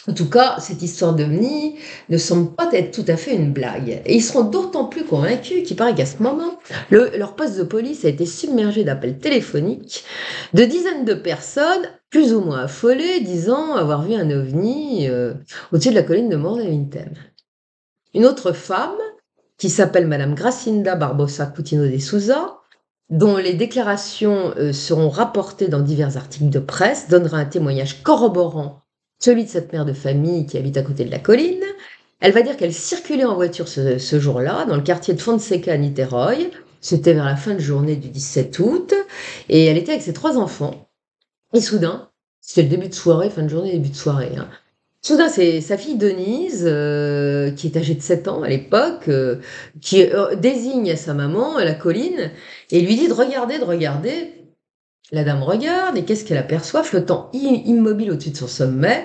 En tout cas, cette histoire d'OVNI ne semble pas être tout à fait une blague. Et ils seront d'autant plus convaincus qu'il paraît qu'à ce moment, leur poste de police a été submergé d'appels téléphoniques de dizaines de personnes, plus ou moins affolées, disant avoir vu un OVNI au-dessus de la colline de Morne-Vintem. Une autre femme, qui s'appelle Madame Gracinda Barbosa Coutinho de Souza, dont les déclarations seront rapportées dans divers articles de presse, donnera un témoignage corroborant celui de cette mère de famille qui habite à côté de la colline. Elle va dire qu'elle circulait en voiture ce jour-là dans le quartier de Fonseca à Niterói. C'était vers la fin de journée du 17 août. Et elle était avec ses 3 enfants. Et soudain, c'était le début de soirée, fin de journée, début de soirée, hein. Soudain, c'est sa fille Denise, qui est âgée de 7 ans à l'époque, qui désigne à sa maman, à la colline, et lui dit de regarder, de regarder. La dame regarde, et qu'est-ce qu'elle aperçoit, flottant immobile au-dessus de son sommet?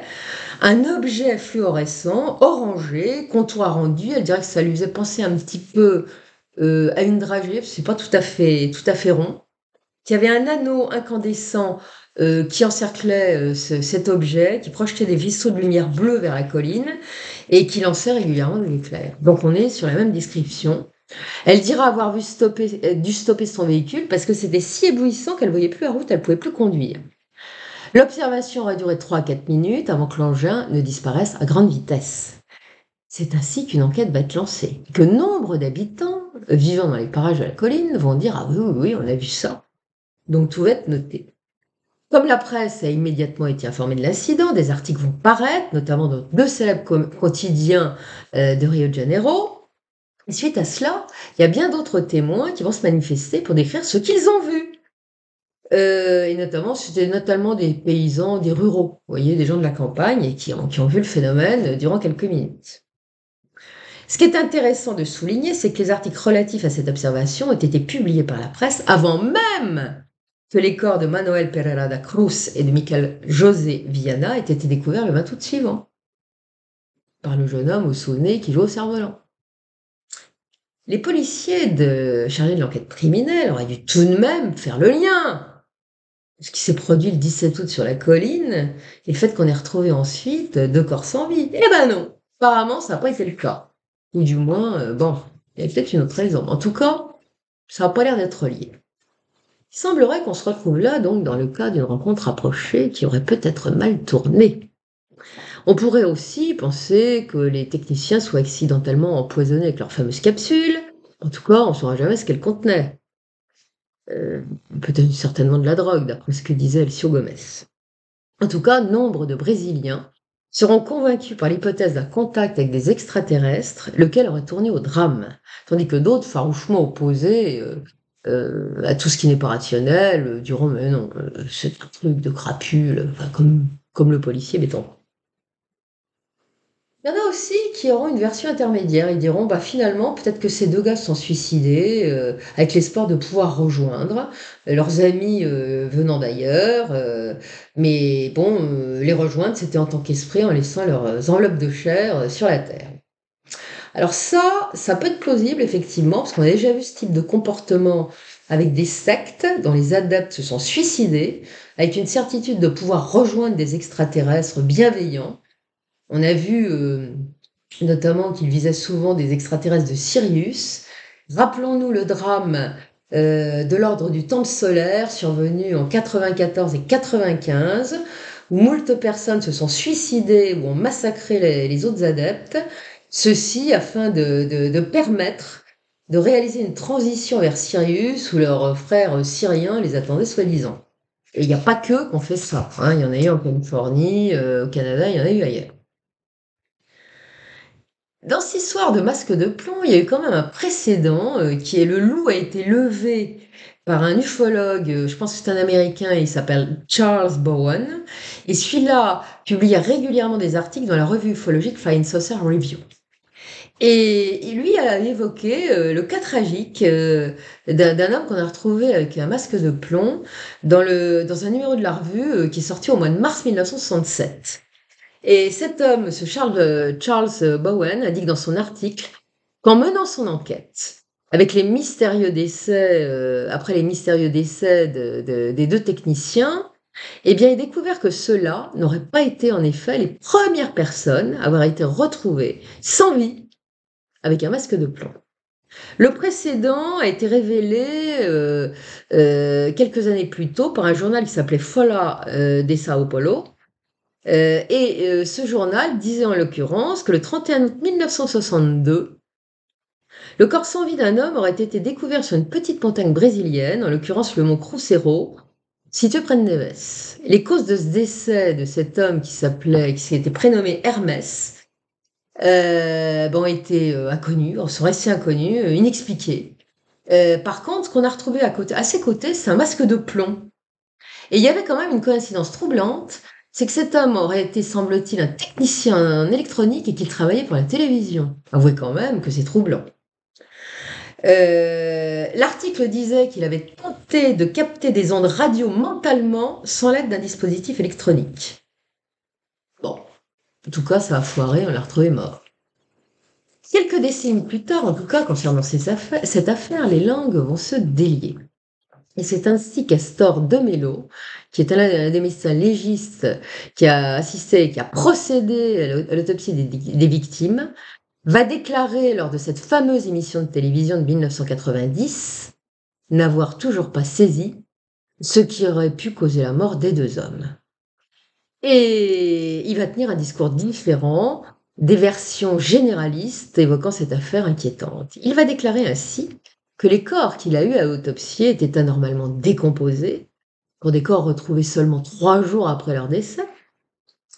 Un objet fluorescent, orangé, contour arrondi. Elle dirait que ça lui faisait penser un petit peu à une dragée, c'est pas tout à fait rond. Il y avait un anneau incandescent qui encerclait cet objet, qui projetait des vaisseaux de lumière bleue vers la colline et qui lançait régulièrement de l'éclair. Donc on est sur la même description. Elle dira avoir dû stopper son véhicule parce que c'était si éblouissant qu'elle ne voyait plus la route, elle ne pouvait plus conduire. L'observation aurait duré 3 à 4 minutes avant que l'engin ne disparaisse à grande vitesse. C'est ainsi qu'une enquête va être lancée, que nombre d'habitants vivant dans les parages de la colline vont dire « Ah oui, oui, oui, on a vu ça ». Donc tout va être noté. Comme la presse a immédiatement été informée de l'incident, des articles vont paraître, notamment dans 2 célèbres quotidiens de Rio de Janeiro. Et suite à cela, il y a bien d'autres témoins qui vont se manifester pour décrire ce qu'ils ont vu. Et notamment, c'était notamment des paysans, des ruraux, vous voyez, des gens de la campagne et qui ont vu le phénomène durant quelques minutes. Ce qui est intéressant de souligner, c'est que les articles relatifs à cette observation ont été publiés par la presse avant même que les corps de Manuel Pereira da Cruz et de Michael José Viana aient été découverts le 20 août suivant par le jeune homme, vous vous souvenez, qui joue au cerf-volant. Les policiers chargés de l'enquête criminelle auraient dû tout de même faire le lien. Ce qui s'est produit le 17 août sur la colline, et le fait qu'on ait retrouvé ensuite 2 corps sans vie. Eh ben non, apparemment ça n'a pas été le cas. Ou du moins, bon, il y a peut-être une autre raison. En tout cas, ça n'a pas l'air d'être lié. Il semblerait qu'on se retrouve là, donc, dans le cas d'une rencontre rapprochée qui aurait peut-être mal tourné. On pourrait aussi penser que les techniciens soient accidentellement empoisonnés avec leur fameuse capsule. En tout cas, on ne saura jamais ce qu'elle contenait. Peut-être certainement de la drogue, d'après ce que disait Elcio Gomes. En tout cas, nombre de Brésiliens seront convaincus par l'hypothèse d'un contact avec des extraterrestres, lequel aurait tourné au drame, tandis que d'autres, farouchement opposés à tout ce qui n'est pas rationnel, diront mais non, c'est un truc de crapule, enfin, comme le policier béton. Il y en a aussi qui auront une version intermédiaire. Ils diront, bah finalement, peut-être que ces 2 gars se sont suicidés avec l'espoir de pouvoir rejoindre leurs amis venant d'ailleurs. Mais bon, les rejoindre, c'était en tant qu'esprit en laissant leurs enveloppes de chair sur la Terre. Alors ça peut être plausible, effectivement, parce qu'on a déjà vu ce type de comportement avec des sectes dont les adeptes se sont suicidés, avec une certitude de pouvoir rejoindre des extraterrestres bienveillants. On a vu notamment qu'ils visaient souvent des extraterrestres de Sirius. Rappelons-nous le drame de l'ordre du Temple solaire survenu en 94 et 95, où moult personnes se sont suicidées ou ont massacré les autres adeptes, ceci afin de permettre de réaliser une transition vers Sirius, où leurs frères syriens les attendaient soi-disant. Et il n'y a pas que qu'on fait ça, hein. Il y en a eu en Californie, au Canada, il y en a eu ailleurs. Dans cette histoire de masque de plomb, il y a eu quand même un précédent, qui est le loup a été levé par un ufologue, je pense que c'est un Américain, il s'appelle Charles Bowen, et celui-là publie régulièrement des articles dans la revue ufologique Flying Saucer Review. Et lui a évoqué le cas tragique d'un homme qu'on a retrouvé avec un masque de plomb dans un numéro de la revue qui est sorti au mois de mars 1967. Et cet homme, ce Charles Bowen, indique dans son article qu'en menant son enquête, avec les mystérieux décès, après les mystérieux décès des 2 techniciens, eh bien, il a découvert que ceux-là n'auraient pas été en effet les premières personnes à avoir été retrouvées sans vie avec un masque de plomb. Le précédent a été révélé, quelques années plus tôt par un journal qui s'appelait Folha, de Sao Paulo, ce journal disait en l'occurrence que le 31 août 1962, le corps sans vie d'un homme aurait été découvert sur une petite montagne brésilienne, en l'occurrence le mont Cruzeiro, situé près de Neves. Les causes de ce décès de cet homme qui s'était prénommé Hermès, ont été inconnues, sont restées inconnues, inexpliquées. Par contre, ce qu'on a retrouvé à ses côtés, c'est un masque de plomb. Et il y avait quand même une coïncidence troublante, c'est que cet homme aurait été, semble-t-il, un technicien en électronique et qu'il travaillait pour la télévision. Avouez quand même que c'est troublant. L'article disait qu'il avait tenté de capter des ondes radio mentalement sans l'aide d'un dispositif électronique. Bon, en tout cas, ça a foiré, on l'a retrouvé mort. Quelques décennies plus tard, en tout cas, concernant cette affaire, les langues vont se délier. Et c'est ainsi qu'Astor de Mello, qui est un des médecins légistes qui a assisté, qui a procédé à l'autopsie des victimes, va déclarer lors de cette fameuse émission de télévision de 1990 n'avoir toujours pas saisi ce qui aurait pu causer la mort des 2 hommes. Et il va tenir un discours différent des versions généralistes évoquant cette affaire inquiétante. Il va déclarer ainsi que les corps qu'il a eus à autopsier étaient anormalement décomposés, pour des corps retrouvés seulement 3 jours après leur décès.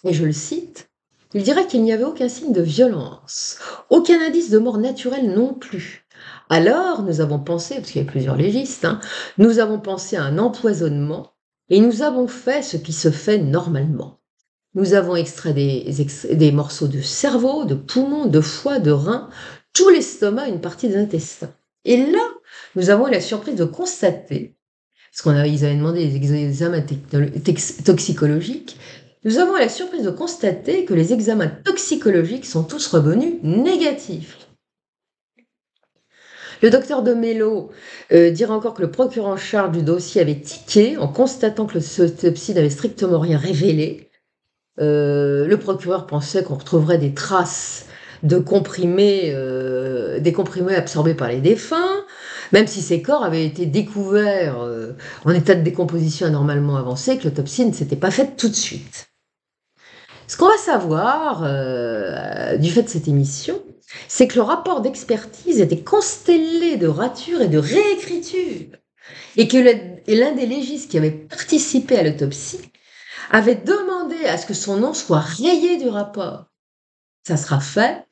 Et je le cite, il dirait qu'il n'y avait aucun signe de violence, aucun indice de mort naturelle non plus. Alors, nous avons pensé, parce qu'il y a plusieurs légistes, nous avons pensé à un empoisonnement et nous avons fait ce qui se fait normalement. Nous avons extrait des morceaux de cerveau, de poumon, de foie, de rein, tout l'estomac, une partie des intestins. Et là, nous avons eu la surprise de constater, parce qu'ils avaient demandé des examens toxicologiques, nous avons eu la surprise de constater que les examens toxicologiques sont tous revenus négatifs. Le docteur de Mello dira encore que le procureur en charge du dossier avait tiqué en constatant que l'autopsie n'avait strictement rien révélé. Le procureur pensait qu'on retrouverait des traces de comprimés, des comprimés absorbés par les défunts, même si ces corps avaient été découverts en état de décomposition anormalement avancé, que l'autopsie ne s'était pas faite tout de suite. Ce qu'on va savoir du fait de cette émission, c'est que le rapport d'expertise était constellé de ratures et de réécritures, et que l'un des légistes qui avait participé à l'autopsie avait demandé à ce que son nom soit rayé du rapport. Ça sera fait.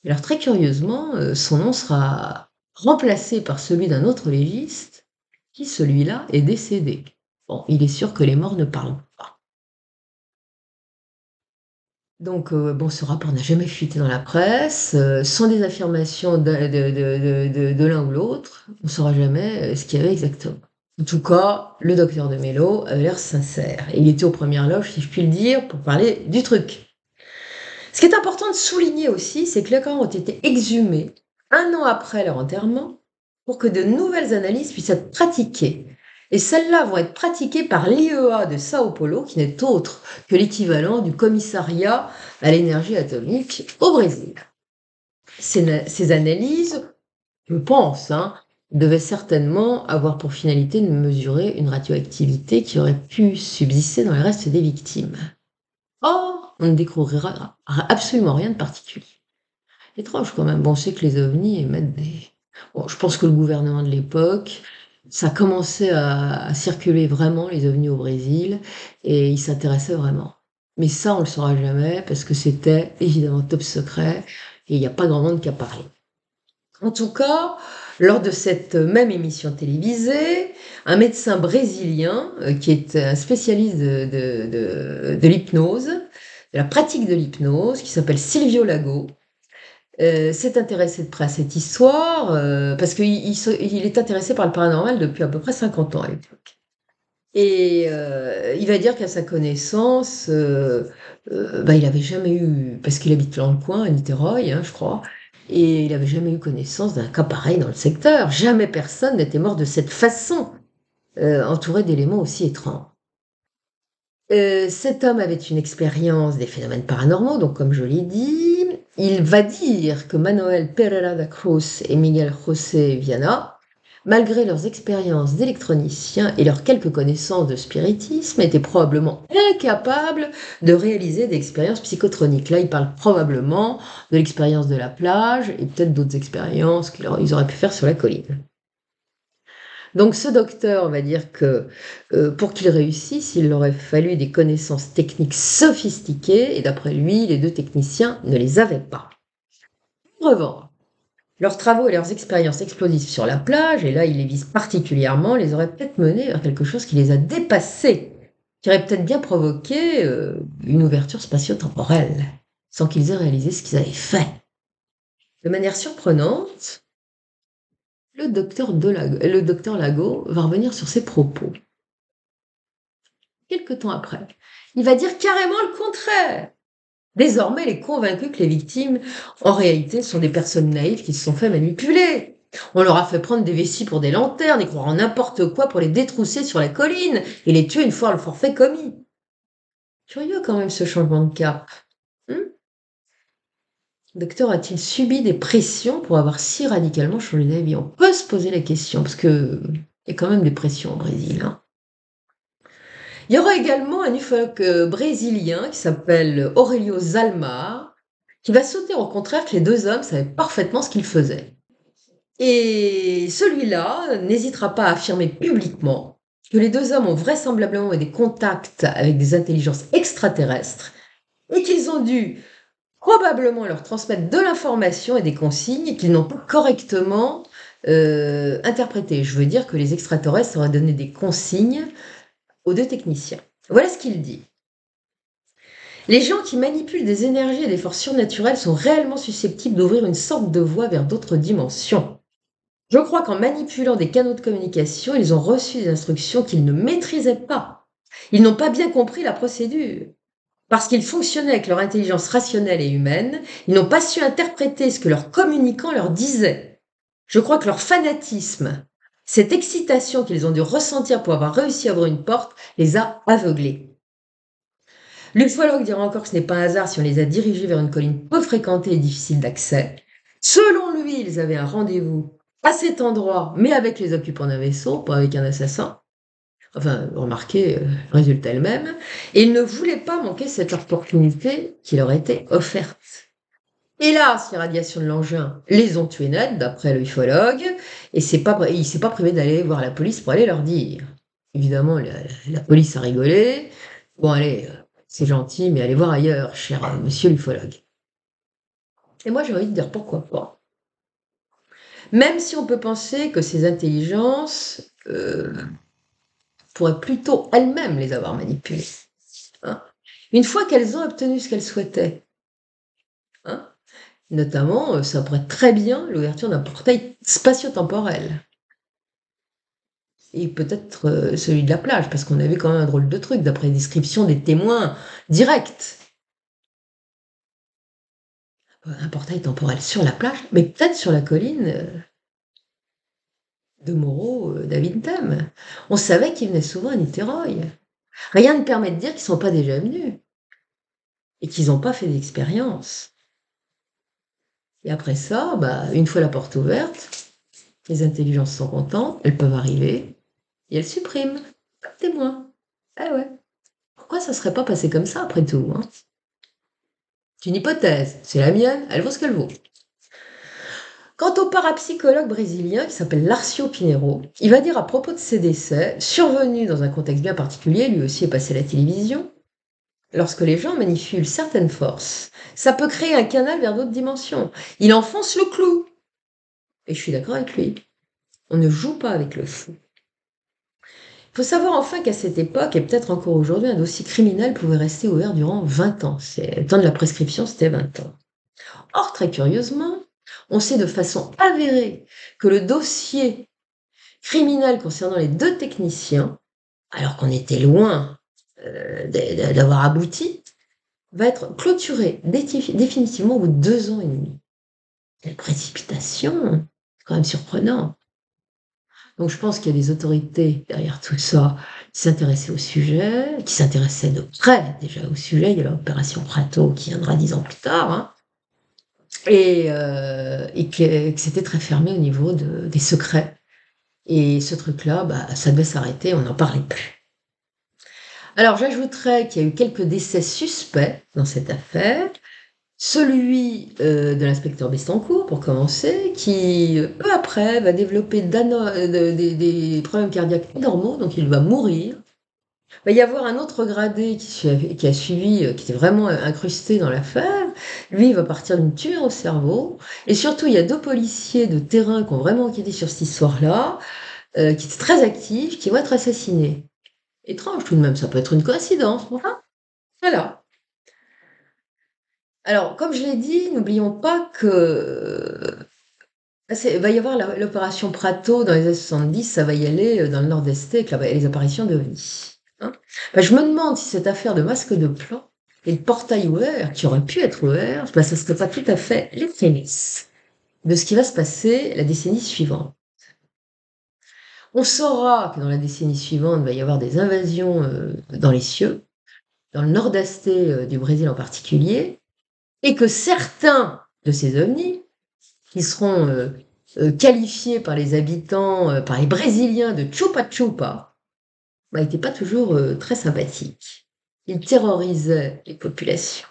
Alors très curieusement, son nom sera remplacé par celui d'un autre légiste, qui celui-là est décédé. Bon, il est sûr que les morts ne parlent pas. Donc, ce rapport n'a jamais fuité dans la presse, sans des affirmations de l'un ou l'autre, on ne saura jamais ce qu'il y avait exactement. En tout cas, le docteur de Mello avait l'air sincère. Et il était aux premières loges, si je puis le dire, pour parler du truc. Ce qui est important de souligner aussi, c'est que les corps ont été exhumés 1 an après leur enterrement pour que de nouvelles analyses puissent être pratiquées. Et celles-là vont être pratiquées par l'IEA de Sao Paulo, qui n'est autre que l'équivalent du commissariat à l'énergie atomique au Brésil. Ces analyses, je pense, devaient certainement avoir pour finalité de mesurer une radioactivité qui aurait pu subsister dans les restes des victimes. Or, on ne découvrira absolument rien de particulier. Étrange quand même. Bon, on sait que les ovnis émettent des... Bon, je pense que le gouvernement de l'époque, ça commençait à circuler vraiment, les ovnis au Brésil, et ils s'intéressaient vraiment. Mais ça, on le saura jamais, parce que c'était évidemment top secret, et il n'y a pas grand monde qui a parlé. En tout cas, lors de cette même émission télévisée, un médecin brésilien, qui est un spécialiste de l'hypnose, de la pratique de l'hypnose, qui s'appelle Silvio Lago, s'est intéressé de près à cette histoire, parce qu'il est intéressé par le paranormal depuis à peu près 50 ans à l'époque. Et il va dire qu'à sa connaissance, bah, il avait jamais eu parce qu'il habite dans le coin, à Niterøy, hein, je crois, et il avait jamais eu connaissance d'un cas pareil dans le secteur. Jamais personne n'était mort de cette façon, entouré d'éléments aussi étranges. Cet homme avait une expérience des phénomènes paranormaux, donc comme je l'ai dit, il va dire que Manuel Pereira da Cruz et Miguel José Viana, malgré leurs expériences d'électroniciens et leurs quelques connaissances de spiritisme, étaient probablement incapables de réaliser des expériences psychotroniques. Là, il parle probablement de l'expérience de la plage et peut-être d'autres expériences qu'ils auraient pu faire sur la colline. Donc ce docteur, on va dire que pour qu'il réussisse, il aurait fallu des connaissances techniques sophistiquées, et d'après lui, les deux techniciens ne les avaient pas. En revanche, leurs travaux et leurs expériences explosives sur la plage, et là il les vise particulièrement, les auraient peut-être menés vers quelque chose qui les a dépassés, qui aurait peut-être bien provoqué une ouverture spatio-temporelle, sans qu'ils aient réalisé ce qu'ils avaient fait. De manière surprenante, le docteur Lago va revenir sur ses propos. Quelque temps après, il va dire carrément le contraire. Désormais, il est convaincu que les victimes, en réalité, sont des personnes naïves qui se sont fait manipuler. On leur a fait prendre des vessies pour des lanternes et croire en n'importe quoi pour les détrousser sur la colline et les tuer une fois le forfait commis. Curieux quand même ce changement de cap. Le docteur a-t-il subi des pressions pour avoir si radicalement changé d'avis? On peut se poser la question, parce qu'il y a quand même des pressions au Brésil. Hein. Il y aura également un ufologue brésilien qui s'appelle Aurelio Zalmar, qui va sauter au contraire que les deux hommes savaient parfaitement ce qu'ils faisaient. Et celui-là n'hésitera pas à affirmer publiquement que les deux hommes ont vraisemblablement eu des contacts avec des intelligences extraterrestres et qu'ils ont dû probablement leur transmettre de l'information et des consignes qu'ils n'ont pas correctement interprétées. Je veux dire que les extraterrestres auraient donné des consignes aux deux techniciens. Voilà ce qu'il dit. Les gens qui manipulent des énergies et des forces surnaturelles sont réellement susceptibles d'ouvrir une sorte de voie vers d'autres dimensions. Je crois qu'en manipulant des canaux de communication, ils ont reçu des instructions qu'ils ne maîtrisaient pas. Ils n'ont pas bien compris la procédure. Parce qu'ils fonctionnaient avec leur intelligence rationnelle et humaine, ils n'ont pas su interpréter ce que leurs communicants leur disaient. Je crois que leur fanatisme, cette excitation qu'ils ont dû ressentir pour avoir réussi à ouvrir une porte, les a aveuglés. L'ufologue dira encore que ce n'est pas un hasard si on les a dirigés vers une colline peu fréquentée et difficile d'accès. Selon lui, ils avaient un rendez-vous à cet endroit, mais avec les occupants d'un vaisseau, pas avec un assassin. Enfin, remarquez, le résultat est le même. Et ils ne voulaient pas manquer cette opportunité qui leur était offerte. Hélas, les radiations de l'engin les ont tués net, d'après l'ufologue, et il ne s'est pas privé d'aller voir la police pour aller leur dire. Évidemment, la police a rigolé. Bon, allez, c'est gentil, mais allez voir ailleurs, cher monsieur l'ufologue. Et moi, j'ai envie de dire pourquoi pas. Même si on peut penser que ces intelligences pourraient plutôt elles-mêmes les avoir manipulées. Hein. Une fois qu'elles ont obtenu ce qu'elles souhaitaient, hein, notamment, ça pourrait être très bien l'ouverture d'un portail spatio-temporel. Et peut-être celui de la plage, parce qu'on a vu quand même un drôle de truc, d'après les descriptions des témoins directs. Un portail temporel sur la plage, mais peut-être sur la colline de Morro d'Avintem. On savait qu'ils venaient souvent à Niterøy. Rien ne permet de dire qu'ils ne sont pas déjà venus et qu'ils n'ont pas fait d'expérience. Et après ça, bah, une fois la porte ouverte, les intelligences sont contentes, elles peuvent arriver et elles suppriment, comme témoins. Eh ouais. Pourquoi ça ne serait pas passé comme ça après tout, hein? C'est une hypothèse, c'est la mienne, elle vaut ce qu'elle vaut. Quant au parapsychologue brésilien qui s'appelle Lárcio Pinheiro, il va dire à propos de ces décès, survenus dans un contexte bien particulier, lui aussi est passé à la télévision, lorsque les gens manipulent certaines forces, ça peut créer un canal vers d'autres dimensions. Il enfonce le clou. Et je suis d'accord avec lui. On ne joue pas avec le feu. Il faut savoir enfin qu'à cette époque, et peut-être encore aujourd'hui, un dossier criminel pouvait rester ouvert durant 20 ans. Le temps de la prescription, c'était 20 ans. Or, très curieusement, on sait de façon avérée que le dossier criminel concernant les deux techniciens alors qu'on était loin d'avoir abouti, va être clôturé définitivement au bout de 2 ans et demi. Quelle précipitation! C'est quand même surprenant. Donc je pense qu'il y a des autorités derrière tout ça qui s'intéressaient au sujet, qui s'intéressaient de près déjà au sujet. Il y a l'opération Prato qui viendra 10 ans plus tard, hein, et que c'était très fermé au niveau des secrets. Et ce truc-là, bah, ça devait s'arrêter, on n'en parlait plus. Alors j'ajouterais qu'il y a eu quelques décès suspects dans cette affaire. Celui de l'inspecteur Bestancourt, pour commencer, qui peu après va développer des problèmes cardiaques anormaux, donc il va mourir. Il va y avoir un autre gradé qui a suivi, qui était vraiment incrusté dans l'affaire. Lui, il va partir d'une tumeur au cerveau. Et surtout, il y a 2 policiers de terrain qui ont vraiment enquêté sur cette histoire-là, qui étaient très actifs, qui vont être assassinés. Étrange tout de même, ça peut être une coïncidence. Enfin, voilà. Alors, comme je l'ai dit, n'oublions pas que il va y avoir l'opération Prato dans les années 70, ça va y aller dans le Nord-Est avec les apparitions d'OVNI. Hein. Ben, je me demande si cette affaire de masque de plomb et le portail ouvert, qui aurait pu être ouvert, ben, ça ne serait pas tout à fait les prémices de ce qui va se passer la décennie suivante. On saura que dans la décennie suivante, il va y avoir des invasions dans les cieux, dans le Nord-Est du Brésil en particulier, et que certains de ces ovnis, qui seront qualifiés par les habitants, par les Brésiliens de chupa chupa, bah, n'étaient pas toujours très sympathiques. Ils terrorisaient les populations.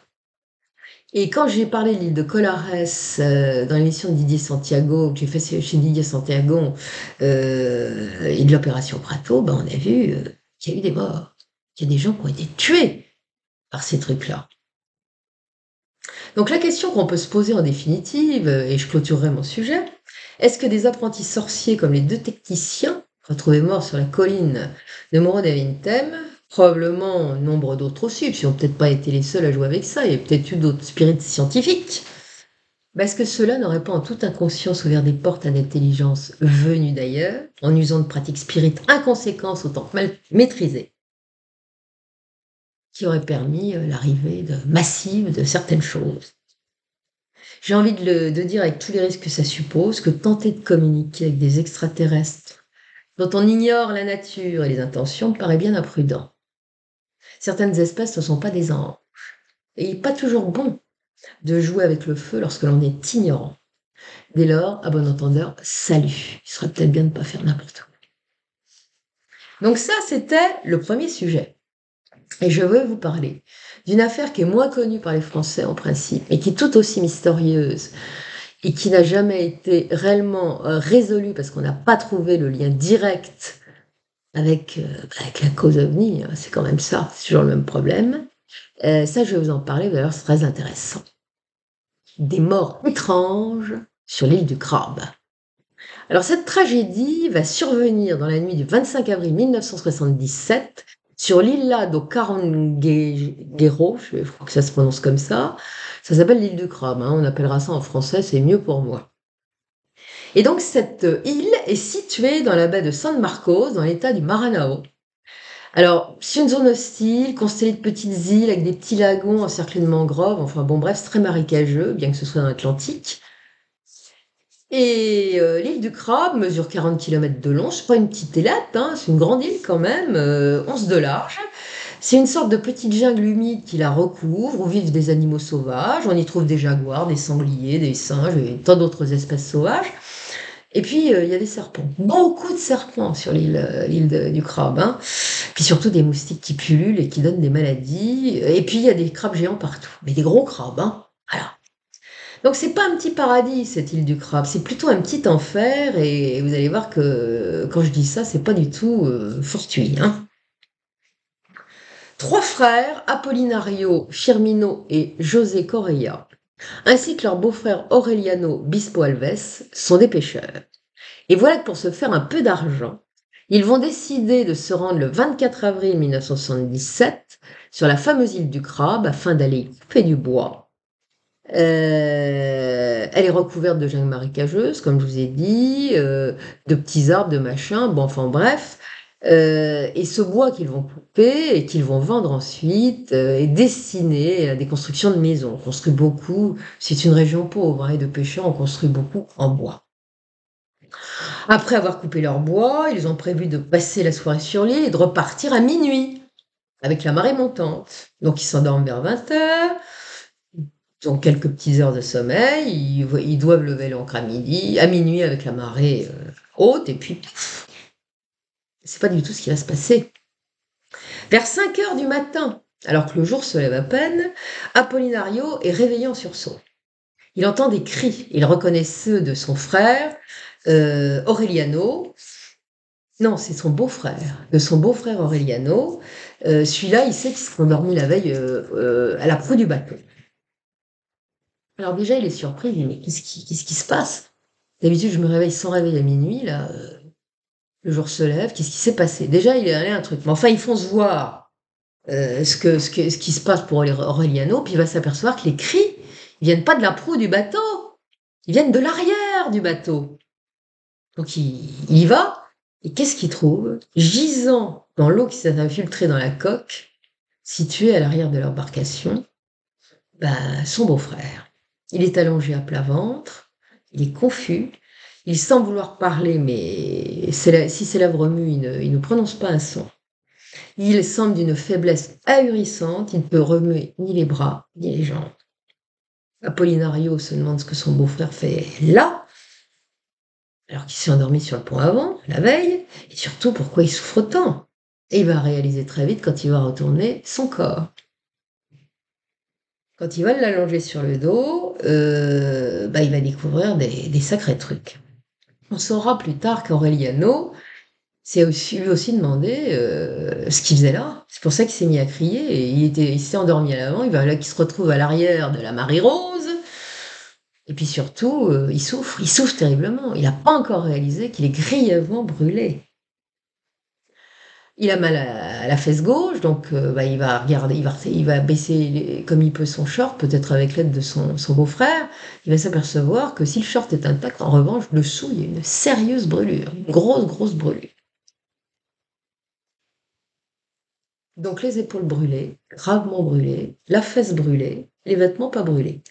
Et quand j'ai parlé de l'île de Colares dans l'émission de Didier Santiago, que j'ai fait chez Didier Santiago, et de l'opération Prato, bah, on a vu qu'il y a eu des morts, qu'il y a des gens qui ont été tués par ces trucs-là. Donc la question qu'on peut se poser en définitive, et je clôturerai mon sujet, est-ce que des apprentis sorciers comme les 2 techniciens retrouvés morts sur la colline de Morro d'Avintem, probablement nombre d'autres aussi, puis ils n'ont peut-être pas été les seuls à jouer avec ça, il y a peut-être eu d'autres spirites scientifiques, est-ce que ceux-là n'auraient pas en toute inconscience ouvert des portes à l'intelligence venue d'ailleurs, en usant de pratiques spirites inconséquentes autant que mal maîtrisées, qui auraient permis l'arrivée massive de certaines choses? J'ai envie de dire avec tous les risques que ça suppose, que tenter de communiquer avec des extraterrestres dont on ignore la nature et les intentions me paraît bien imprudent. Certaines espèces ne sont pas des anges. Et il n'est pas toujours bon de jouer avec le feu lorsque l'on est ignorant. Dès lors, à bon entendeur, salut. Il serait peut-être bien de ne pas faire n'importe quoi. Donc ça, c'était le premier sujet. Et je veux vous parler d'une affaire qui est moins connue par les Français en principe, et qui est tout aussi mystérieuse, et qui n'a jamais été réellement résolue parce qu'on n'a pas trouvé le lien direct avec la cause OVNI, hein, c'est quand même ça, c'est toujours le même problème. Ça, je vais vous en parler, d'ailleurs, c'est très intéressant. Des morts étranges sur l'île du Crabe. Alors, cette tragédie va survenir dans la nuit du 25 avril 1977 sur l'île do Caranguejo, je crois que ça se prononce comme ça. Ça s'appelle l'île du Crabe, hein, on appellera ça en français, c'est mieux pour moi. Et donc, cette île est située dans la baie de San Marcos, dans l'état du Maranhão. Alors, c'est une zone hostile, constellée de petites îles avec des petits lagons encerclés de mangroves. Enfin bon, bref, c'est très marécageux, bien que ce soit dans l'Atlantique. Et l'île du Crabe mesure 40 km de long. C'est pas une petite élate, hein, c'est une grande île quand même, 11 de large. C'est une sorte de petite jungle humide qui la recouvre, où vivent des animaux sauvages. On y trouve des jaguars, des sangliers, des singes et tant d'autres espèces sauvages. Et puis, il y a des serpents. Beaucoup de serpents sur l'île du Crabe, hein. Puis surtout des moustiques qui pullulent et qui donnent des maladies. Et puis, il y a des crabes géants partout. Mais des gros crabes, hein. Voilà. Donc, c'est pas un petit paradis, cette île du Crabe. C'est plutôt un petit enfer. Et vous allez voir que quand je dis ça, c'est pas du tout fortuit, hein. 3 frères, Apolinario, Firmino et José Correia, ainsi que leur beau-frère Aureliano Bispo Alves, sont des pêcheurs. Et voilà que pour se faire un peu d'argent, ils vont décider de se rendre le 24 avril 1977 sur la fameuse île du Crabe afin d'aller couper du bois. Elle est recouverte de jungle marécageuse, comme je vous ai dit, de petits arbres, de machins, bon, enfin bref. Et ce bois qu'ils vont couper et qu'ils vont vendre ensuite, est destiné à des constructions de maisons. On construit beaucoup, c'est une région pauvre, hein, et de pêcheurs, on construit beaucoup en bois. Après avoir coupé leur bois, ils ont prévu de passer la soirée sur l'île et de repartir à minuit, avec la marée montante. Donc ils s'endorment vers 20h, ils ont quelques petites heures de sommeil, ils doivent lever l'ancre à minuit avec la marée haute, et puis pouf, c'est pas du tout ce qui va se passer. Vers 5h du matin, alors que le jour se lève à peine, Apollinario est réveillé en sursaut. Il entend des cris, il reconnaît ceux de son frère, Aureliano. Non, c'est son beau-frère, de son beau-frère Aureliano. Celui-là, il sait qu'il s'est endormi la veille à la proue du bateau. Alors déjà, il est surpris, il dit, mais qu'est-ce qui se passe? D'habitude, je me réveille sans réveil à minuit, là, le jour se lève, qu'est-ce qui s'est passé? Déjà, il est allé un truc, mais enfin, ils font se voir ce qui se passe pour Aureliano, puis il va s'apercevoir que les cris, ils viennent pas de la proue du bateau, ils viennent de l'arrière du bateau. Donc il y va, et qu'est-ce qu'il trouve? Gisant dans l'eau qui s'est infiltrée dans la coque, située à l'arrière de l'embarcation, son beau-frère. Il est allongé à plat ventre, il est confus, il semble vouloir parler, mais si ses lèvres remuent, il ne prononce pas un son. Il semble d'une faiblesse ahurissante, il ne peut remuer ni les bras, ni les jambes. Apollinario se demande ce que son beau-frère fait là, alors qu'il s'est endormi sur le pont avant, la veille, et surtout pourquoi il souffre tant. Et il va réaliser très vite quand il va retourner son corps. Quand il va l'allonger sur le dos, il va découvrir des sacrés trucs. On saura plus tard qu'Aureliano s'est lui aussi demandé ce qu'il faisait là. C'est pour ça qu'il s'est mis à crier, et il s'est endormi à l'avant, il va là qu'il se retrouve à l'arrière de la Marie Rose. Et puis surtout, il souffre terriblement. Il n'a pas encore réalisé qu'il est grièvement brûlé. Il a mal à la fesse gauche, donc il va regarder, il va baisser comme il peut son short, peut-être avec l'aide de son beau-frère. Il va s'apercevoir que si le short est intact, en revanche, dessous, il y a une sérieuse brûlure, une grosse brûlure. Donc les épaules brûlées, gravement brûlées, la fesse brûlée, les vêtements pas brûlés.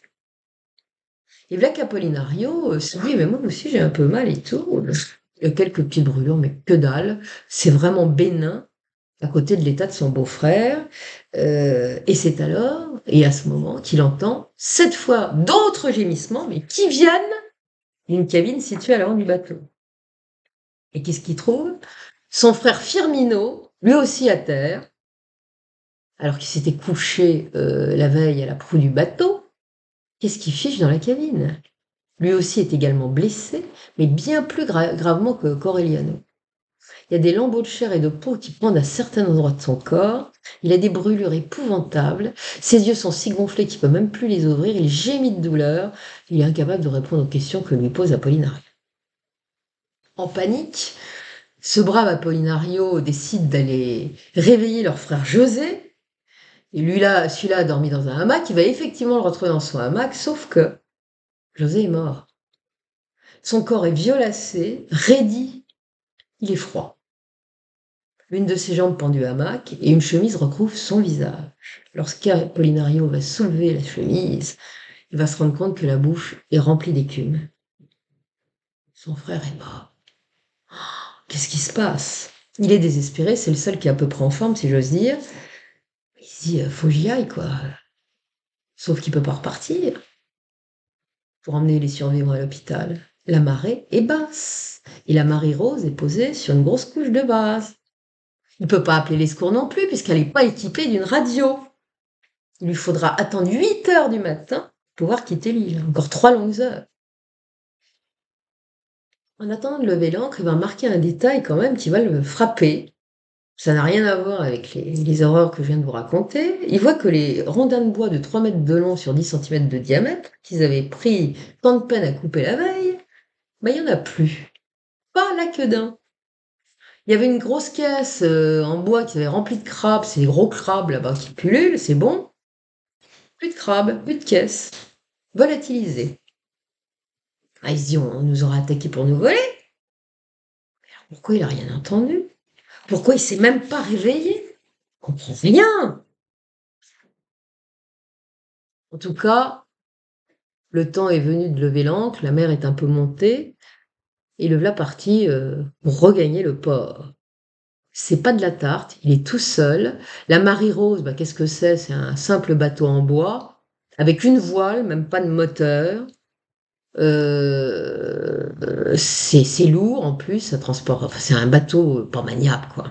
Et Black Apollinario se dit, mais moi aussi j'ai un peu mal et tout. Il y a quelques petites brûlures, mais que dalle. C'est vraiment bénin à côté de l'état de son beau-frère. Et c'est alors, et à ce moment, qu'il entend cette fois d'autres gémissements, mais qui viennent d'une cabine située à l'avant du bateau. Et qu'est-ce qu'il trouve? Son frère Firmino, lui aussi à terre, alors qu'il s'était couché la veille à la proue du bateau. Qu'est-ce qu'il fiche dans la cabine? Lui aussi est également blessé, mais bien plus gravement que Corelliano. Il y a des lambeaux de chair et de peau qui pendent à certains endroits de son corps. Il a des brûlures épouvantables. Ses yeux sont si gonflés qu'il ne peut même plus les ouvrir. Il gémit de douleur. Il est incapable de répondre aux questions que lui pose Apollinario. En panique, ce brave Apollinario décide d'aller réveiller leur frère José. Et celui-là a dormi dans un hamac. Il va effectivement le retrouver dans son hamac, sauf que José est mort. Son corps est violacé, raidi. Il est froid. L'une de ses jambes pendue à hamac et une chemise recouvre son visage. Lorsqu'Apollinario va soulever la chemise, il va se rendre compte que la bouche est remplie d'écume. Son frère est mort. Qu'est-ce qui se passe? Il est désespéré, c'est le seul qui est à peu près en forme, si j'ose dire. Il se dit, faut que j'y aille, quoi. Sauf qu'il peut pas repartir pour emmener les survivants à l'hôpital. La marée est basse et la Marie Rose est posée sur une grosse couche de base. Il ne peut pas appeler les secours non plus puisqu'elle n'est pas équipée d'une radio. Il lui faudra attendre 8h du matin pour pouvoir quitter l'île. Encore 3 longues heures. En attendant de lever l'ancre, il va remarquer un détail quand même qui va le frapper. Ça n'a rien à voir avec les horreurs que je viens de vous raconter. Il voit que les rondins de bois de 3 mètres de long sur 10 cm de diamètre, qu'ils avaient pris tant de peine à couper la veille, il n'y en a plus. Pas la queue d'un. Il y avait une grosse caisse en bois qui avait rempli de crabes, c'est des gros crabes là-bas qui pullulent, c'est bon. Plus de crabes, plus de caisse. Volatilisé. Il se dit, on nous aura attaqué pour nous voler. Pourquoi il n'a rien entendu? Pourquoi il s'est même pas réveillé? Je comprends rien. En tout cas, le temps est venu de lever l'ancre, la mer est un peu montée, et le voilà parti pour regagner le port. C'est pas de la tarte, il est tout seul. La Marie Rose, bah, qu'est-ce que c'est? C'est un simple bateau en bois, avec une voile, même pas de moteur. C'est lourd en plus, ça transporte. Enfin, c'est un bateau pas maniable, quoi.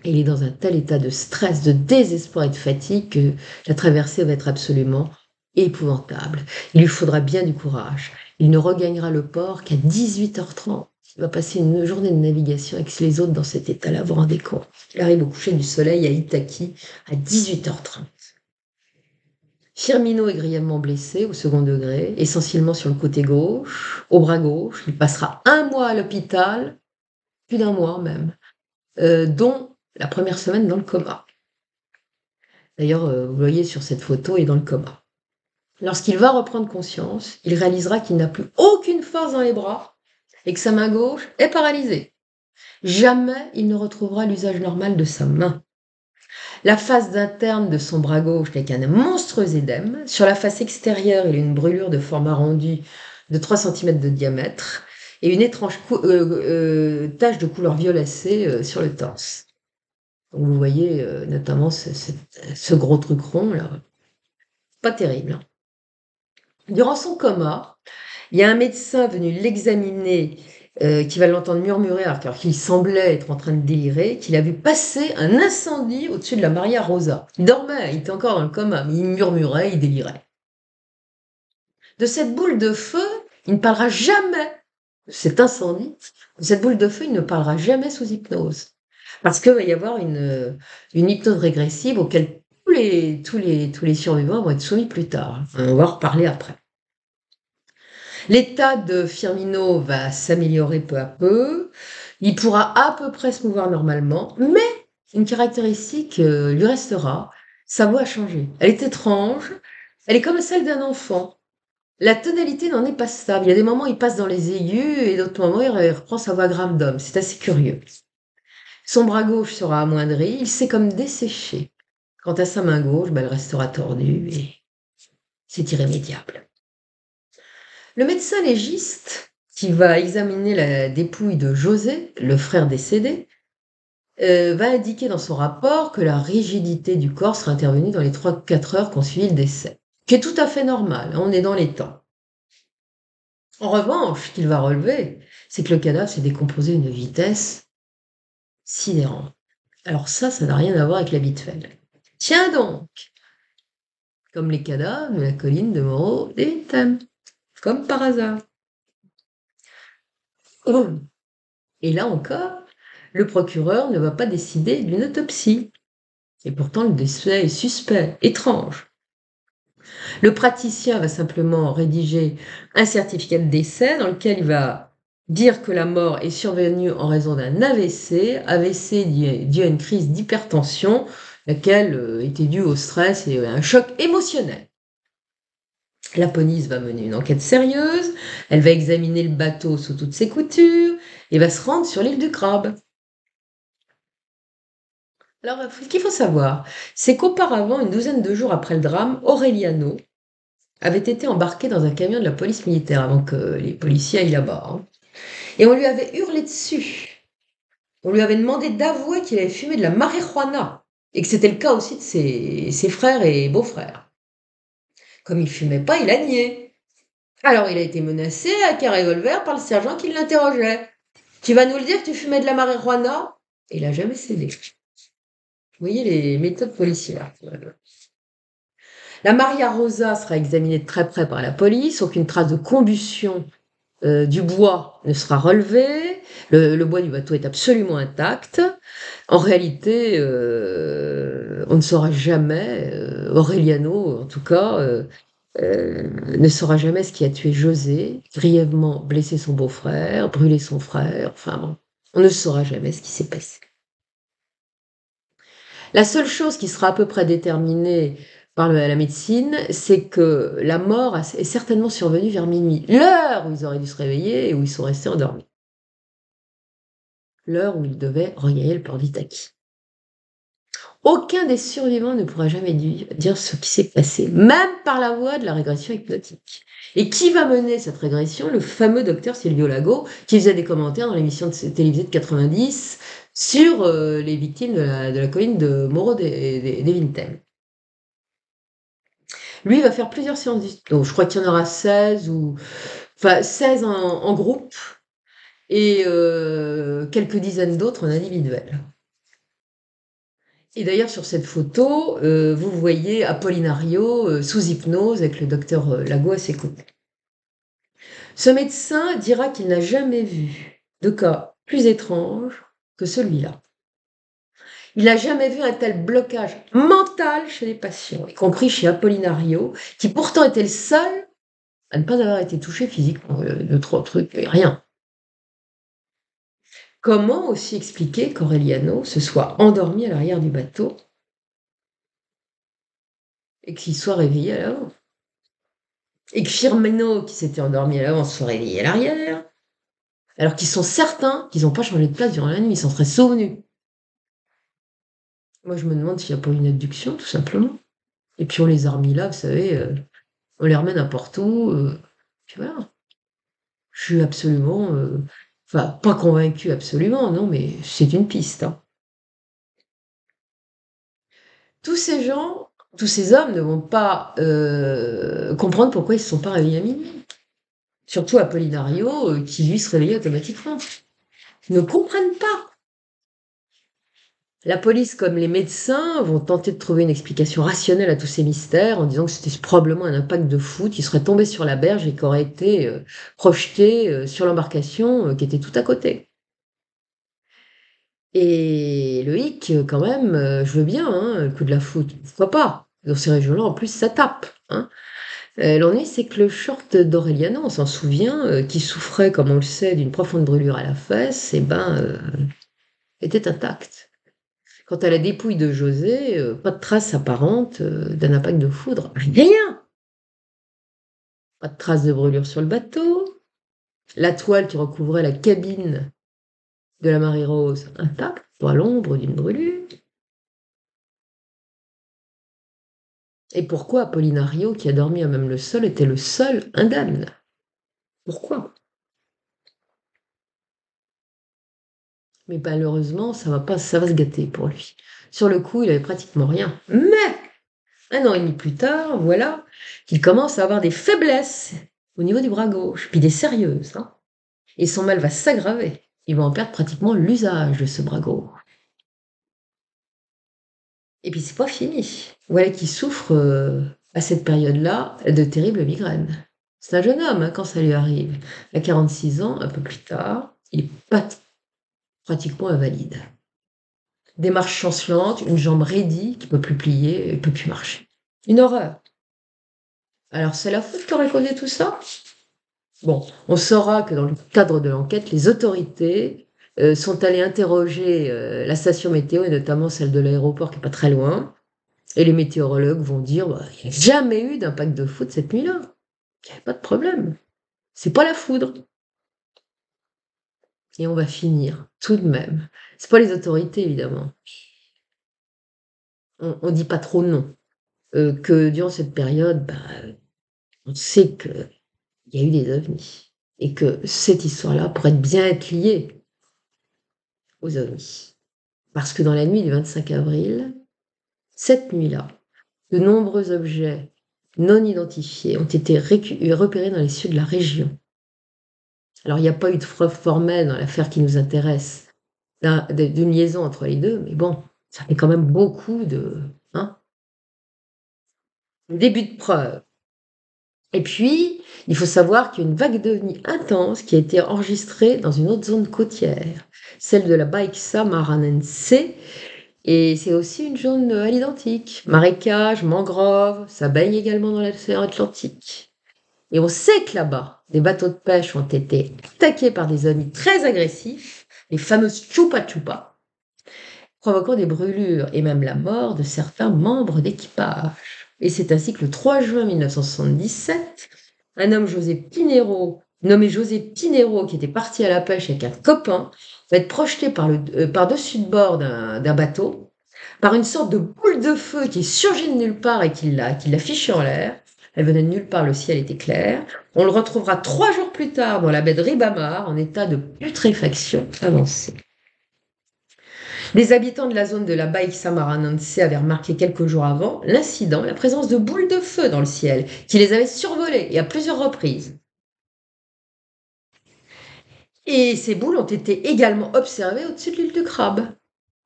Et il est dans un tel état de stress, de désespoir et de fatigue que la traversée va être absolument épouvantable. Il lui faudra bien du courage. Il ne regagnera le port qu'à 18h30. Il va passer une journée de navigation avec les autres dans cet état-là, vous vous rendez compte? Il arrive au coucher du soleil à Itaki à 18h30. Firmino est grièvement blessé au second degré, essentiellement sur le côté gauche, au bras gauche. Il passera un mois à l'hôpital, plus d'un mois même, dont la première semaine dans le coma. D'ailleurs, vous voyez sur cette photo, il est dans le coma. Lorsqu'il va reprendre conscience, il réalisera qu'il n'a plus aucune force dans les bras et que sa main gauche est paralysée. Jamais il ne retrouvera l'usage normal de sa main. La face interne de son bras gauche n'est qu'un monstrueux édème. Sur la face extérieure, il a une brûlure de forme arrondie de 3 cm de diamètre et une étrange tache de couleur violacée sur le torse. Donc vous voyez notamment ce gros truc rond là, pas terrible, hein. Durant son coma, il y a un médecin venu l'examiner qui va l'entendre murmurer alors qu'il semblait être en train de délirer, qu'il a vu passer un incendie au-dessus de la Maria Rosa. Il dormait, il était encore dans le coma, mais il murmurait, il délirait. De cette boule de feu, il ne parlera jamais de cet incendie. De cette boule de feu, il ne parlera jamais sous hypnose. Parce qu'il va y avoir une hypnose régressive auquel tous les survivants vont être soumis plus tard. On va en reparler après. L'état de Firmino va s'améliorer peu à peu. Il pourra à peu près se mouvoir normalement, mais une caractéristique lui restera. Sa voix a changé. Elle est étrange. Elle est comme celle d'un enfant. La tonalité n'en est pas stable. Il y a des moments où il passe dans les aigus et d'autres moments il reprend sa voix grave d'homme. C'est assez curieux. Son bras gauche sera amoindri. Il s'est comme desséché. Quant à sa main gauche, elle restera tordue et c'est irrémédiable. Le médecin légiste qui va examiner la dépouille de José, le frère décédé, va indiquer dans son rapport que la rigidité du corps sera intervenue dans les 3-4 heures qui ont suivi le décès, qui est tout à fait normal, on est dans les temps. En revanche, ce qu'il va relever, c'est que le cadavre s'est décomposé à une vitesse sidérante. Alors ça n'a rien à voir avec l'habituel. Tiens donc, comme les cadavres de la colline de Moreau des Vitames, comme par hasard. Et là encore, le procureur ne va pas décider d'une autopsie. Et pourtant, le décès est suspect, étrange. Le praticien va simplement rédiger un certificat de décès dans lequel il va dire que la mort est survenue en raison d'un AVC, AVC dû à une crise d'hypertension, laquelle était due au stress et à un choc émotionnel. La police va mener une enquête sérieuse, elle va examiner le bateau sous toutes ses coutures et va se rendre sur l'île du Crabe. Alors, ce qu'il faut savoir, c'est qu'auparavant, une douzaine de jours après le drame, Aureliano avait été embarqué dans un camion de la police militaire avant que les policiers aillent là-bas, hein. Et on lui avait hurlé dessus. On lui avait demandé d'avouer qu'il avait fumé de la marijuana et que c'était le cas aussi de ses frères et beaux-frères. Comme il fumait pas, il a nié. Alors il a été menacé avec un revolver par le sergent qui l'interrogeait. Tu vas nous le dire que tu fumais de la marijuana? Et il a jamais cédé. Vous voyez les méthodes policières. La Maria Rosa sera examinée de très près par la police. Aucune trace de combustion du bois ne sera relevée. Le bois du bateau est absolument intact. En réalité, on ne saura jamais, Aureliano en tout cas, ne saura jamais ce qui a tué José, grièvement blessé son beau-frère, brûlé son frère, enfin bon, on ne saura jamais ce qui s'est passé. La seule chose qui sera à peu près déterminée par la médecine, c'est que la mort est certainement survenue vers minuit, l'heure où ils auraient dû se réveiller et où ils sont restés endormis. l'heure où ils devaient regagner le port d'Ithaque. Aucun des survivants ne pourra jamais dire ce qui s'est passé, même par la voie de la régression hypnotique. Et qui va mener cette régression? Le fameux docteur Silvio Lago, qui faisait des commentaires dans l'émission télévisée de 90 sur les victimes de la colline de Morro des Vintèmes. Lui, il va faire plusieurs séances d'hypnose. Je crois qu'il y en aura 16 enfin 16 en groupe et quelques dizaines d'autres en individuel. Et d'ailleurs, sur cette photo, vous voyez Apollinario sous hypnose avec le docteur Lago à ses côtés. Ce médecin dira qu'il n'a jamais vu de cas plus étrange que celui-là. Il n'a jamais vu un tel blocage mental chez les patients, y compris chez Apollinario, qui pourtant était le seul à ne pas avoir été touché physiquement. De trop trucs, rien. Comment aussi expliquer qu'Aureliano se soit endormi à l'arrière du bateau et qu'il soit réveillé à l'avant? Et que Firmino, qui s'était endormi à l'avant, soit réveillé à l'arrière, alors qu'ils sont certains qu'ils n'ont pas changé de place durant la nuit, ils s'en seraient souvenus. Moi, je me demande s'il n'y a pas une abduction, tout simplement. Et puis on les a remis là, vous savez, on les remet n'importe où, puis voilà. Je suis absolument, enfin, pas convaincue absolument, non, mais c'est une piste, hein. Tous ces gens, tous ces hommes ne vont pas comprendre pourquoi ils ne se sont pas réveillés à minuit. Surtout Apollinario, qui lui se réveillait automatiquement. Ils ne comprennent pas. La police, comme les médecins, vont tenter de trouver une explication rationnelle à tous ces mystères en disant que c'était probablement un impact de foot qui serait tombé sur la berge et qui aurait été projeté sur l'embarcation qui était tout à côté. Et le hic, quand même, je veux bien, hein, le coup de la foot, pourquoi pas? Dans ces régions-là, en plus, ça tape, hein. L'ennui, c'est que le short d'Aureliano, on s'en souvient, qui souffrait, comme on le sait, d'une profonde brûlure à la fesse, eh ben, était intact. Quant à la dépouille de José, pas de trace apparente d'un impact de foudre. Rien! Pas de trace de brûlure sur le bateau. La toile qui recouvrait la cabine de la Marie-Rose intacte, pas l'ombre d'une brûlure. Et pourquoi Apollinario, qui a dormi à même le sol, était le seul indemne? Pourquoi? Mais malheureusement, ça va se gâter pour lui. Sur le coup, il avait pratiquement rien. Mais 1 an et demi plus tard, voilà qu'il commence à avoir des faiblesses au niveau du bras gauche, puis des sérieuses, hein. Et son mal va s'aggraver. Il va en perdre pratiquement l'usage de ce bras gauche. Et puis c'est pas fini. Voilà qu'il souffre à cette période-là de terribles migraines. C'est un jeune homme, hein, quand ça lui arrive. À 46 ans, un peu plus tard, il est pratiquement invalide. Des marches chancelantes, une jambe raidie qui ne peut plus plier, il ne peut plus marcher. Une horreur. Alors c'est la faute qui aurait causé tout ça? Bon, on saura que dans le cadre de l'enquête, les autorités sont allées interroger la station météo, et notamment celle de l'aéroport qui n'est pas très loin. Et les météorologues vont dire bah, il n'y a jamais eu d'impact de foudre cette nuit-là. Il n'y avait pas de problème. C'est pas la foudre. Et on va finir, tout de même. C'est pas les autorités, évidemment. On dit pas trop non. Que durant cette période, bah, on sait qu'il y a eu des ovnis. Et que cette histoire-là pourrait bien être liée aux ovnis. Parce que dans la nuit du 25 avril, cette nuit-là, de nombreux objets non identifiés ont été repérés dans les cieux de la région. Alors, il n'y a pas eu de preuve formelle dans l'affaire qui nous intéresse d'une liaison entre les deux, mais bon, ça fait quand même beaucoup de début de preuve. Et puis, il faut savoir qu'il y a une vague d'ovnis intense qui a été enregistrée dans une autre zone côtière, celle de la Baixa Maranhense, et c'est aussi une zone à l'identique. Marécages, mangroves, ça baigne également dans l'océan Atlantique. Et on sait que là-bas, des bateaux de pêche ont été attaqués par des ovnis très agressifs, les fameuses chupa-chupa, provoquant des brûlures et même la mort de certains membres d'équipage. Et c'est ainsi que le 3 juin 1977, un homme nommé José Pinheiro, qui était parti à la pêche avec un copain, va être projetée par-dessus de bord d'un bateau, par une sorte de boule de feu qui est surgie de nulle part et qui l'a fichée en l'air. Elle venait de nulle part, le ciel était clair. On le retrouvera 3 jours plus tard dans la baie de Ribamar en état de putréfaction avancée. Les habitants de la zone de la Baie Samaranense avaient remarqué quelques jours avant l'incident, la présence de boules de feu dans le ciel, qui les avaient survolés et à plusieurs reprises. Et ces boules ont été également observées au-dessus de l'île du Crabe.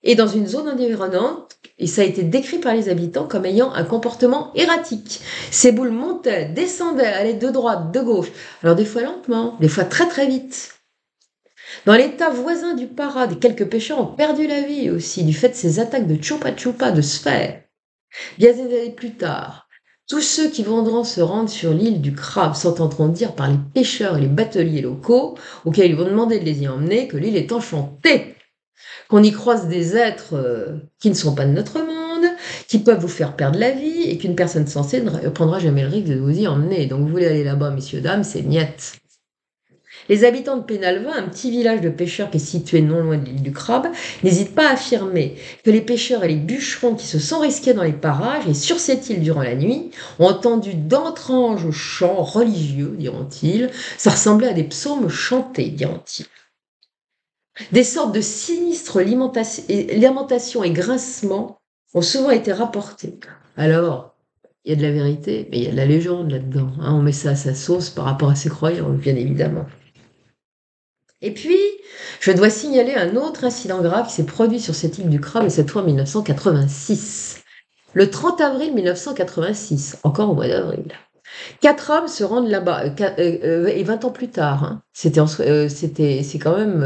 Et dans une zone environnante, et ça a été décrit par les habitants comme ayant un comportement erratique. Ces boules montaient, descendaient, allaient de droite, de gauche, alors des fois lentement, des fois très très vite. Dans l'état voisin du Para, quelques pêcheurs ont perdu la vie aussi du fait de ces attaques de chupa-chupa, de sphères. Bien des années plus tard, tous ceux qui voudront se rendre sur l'île du Crabe s'entendront dire par les pêcheurs et les bateliers locaux, auxquels ils vont demander de les y emmener, que l'île est enchantée, qu'on y croise des êtres qui ne sont pas de notre monde, qui peuvent vous faire perdre la vie, et qu'une personne sensée ne prendra jamais le risque de vous y emmener. Donc vous voulez aller là-bas, messieurs, dames, c'est niette. Les habitants de Penalva, un petit village de pêcheurs qui est situé non loin de l'île du Crabe, n'hésitent pas à affirmer que les pêcheurs et les bûcherons qui se sont risqués dans les parages et sur cette île durant la nuit ont entendu d'étranges chants religieux, diront-ils. Ça ressemblait à des psaumes chantés, diront-ils. Des sortes de sinistres lamentations et grincements ont souvent été rapportés. Alors, il y a de la vérité, mais il y a de la légende là-dedans. On met ça à sa sauce par rapport à ses croyances, bien évidemment. Et puis, je dois signaler un autre incident grave qui s'est produit sur cette île du Crabe, et cette fois en 1986. Le 30 avril 1986, encore au mois d'avril. 4 hommes se rendent là-bas, et 20 ans plus tard. C'est quand même...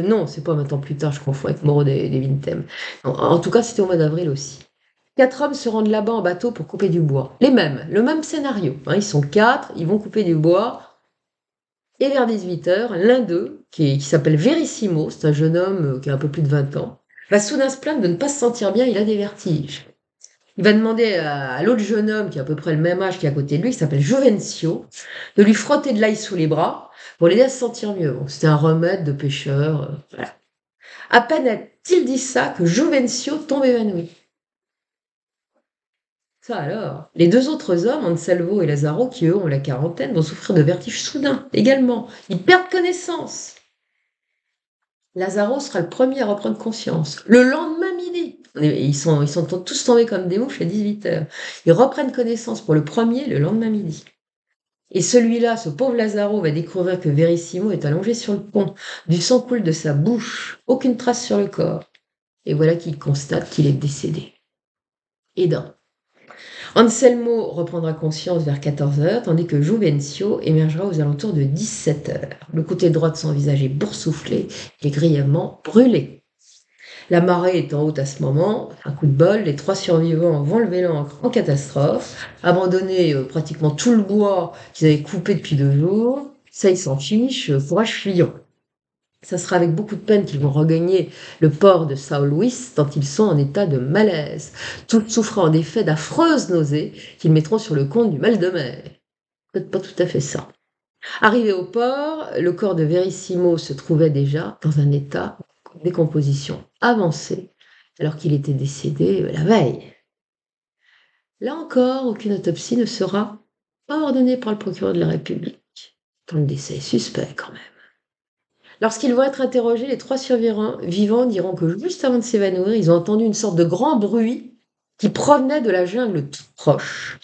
non, c'est pas 20 ans plus tard, je confonds avec Moreau des Vintem. En tout cas, c'était au mois d'avril aussi. 4 hommes se rendent là-bas en bateau pour couper du bois. Le même scénario. Ils sont 4, ils vont couper du bois. Et vers 18h, l'un d'eux, qui s'appelle Verissimo, c'est un jeune homme qui a un peu plus de 20 ans, va soudain se plaindre de ne pas se sentir bien, il a des vertiges. Il va demander à l'autre jeune homme, qui a à peu près le même âge qui est à côté de lui, qui s'appelle Juvencio, de lui frotter de l'ail sous les bras pour l'aider à se sentir mieux. Bon, c'était un remède de pêcheur. Voilà. À peine a-t-il dit ça que Juvencio tombe évanoui. Ça alors. Les 2 autres hommes, Anselmo et Lazaro, qui eux ont la quarantaine, vont souffrir de vertiges soudains également. Ils perdent connaissance. Lazaro sera le premier à reprendre conscience. Le lendemain midi, ils sont tous tombés comme des mouches à 18h. Ils reprennent connaissance pour le premier le lendemain midi. Et celui-là, ce pauvre Lazaro, va découvrir que Verissimo est allongé sur le pont. Du sang coule de sa bouche, aucune trace sur le corps. Et voilà qu'il constate qu'il est décédé. Aidant. Anselmo reprendra conscience vers 14h, tandis que Juvencio émergera aux alentours de 17h. Le côté droit de son visage est boursouflé et grièvement brûlé. La marée est en haute à ce moment, un coup de bol, les 3 survivants vont lever l'ancre en catastrophe, abandonner pratiquement tout le bois qu'ils avaient coupé depuis 2 jours. Ça, ils s'en fichent, courage fuyant. Ça sera avec beaucoup de peine qu'ils vont regagner le port de São Luís, tant ils sont en état de malaise, tous souffrant en effet d'affreuses nausées qu'ils mettront sur le compte du mal de mer. Peut-être pas tout à fait ça. Arrivé au port, le corps de Verissimo se trouvait déjà dans un état de décomposition avancée, alors qu'il était décédé la veille. Là encore, aucune autopsie ne sera ordonnée par le procureur de la République, tant le décès est suspect quand même. Lorsqu'ils vont être interrogés, les 3 survivants diront que juste avant de s'évanouir, ils ont entendu une sorte de grand bruit qui provenait de la jungle toute proche.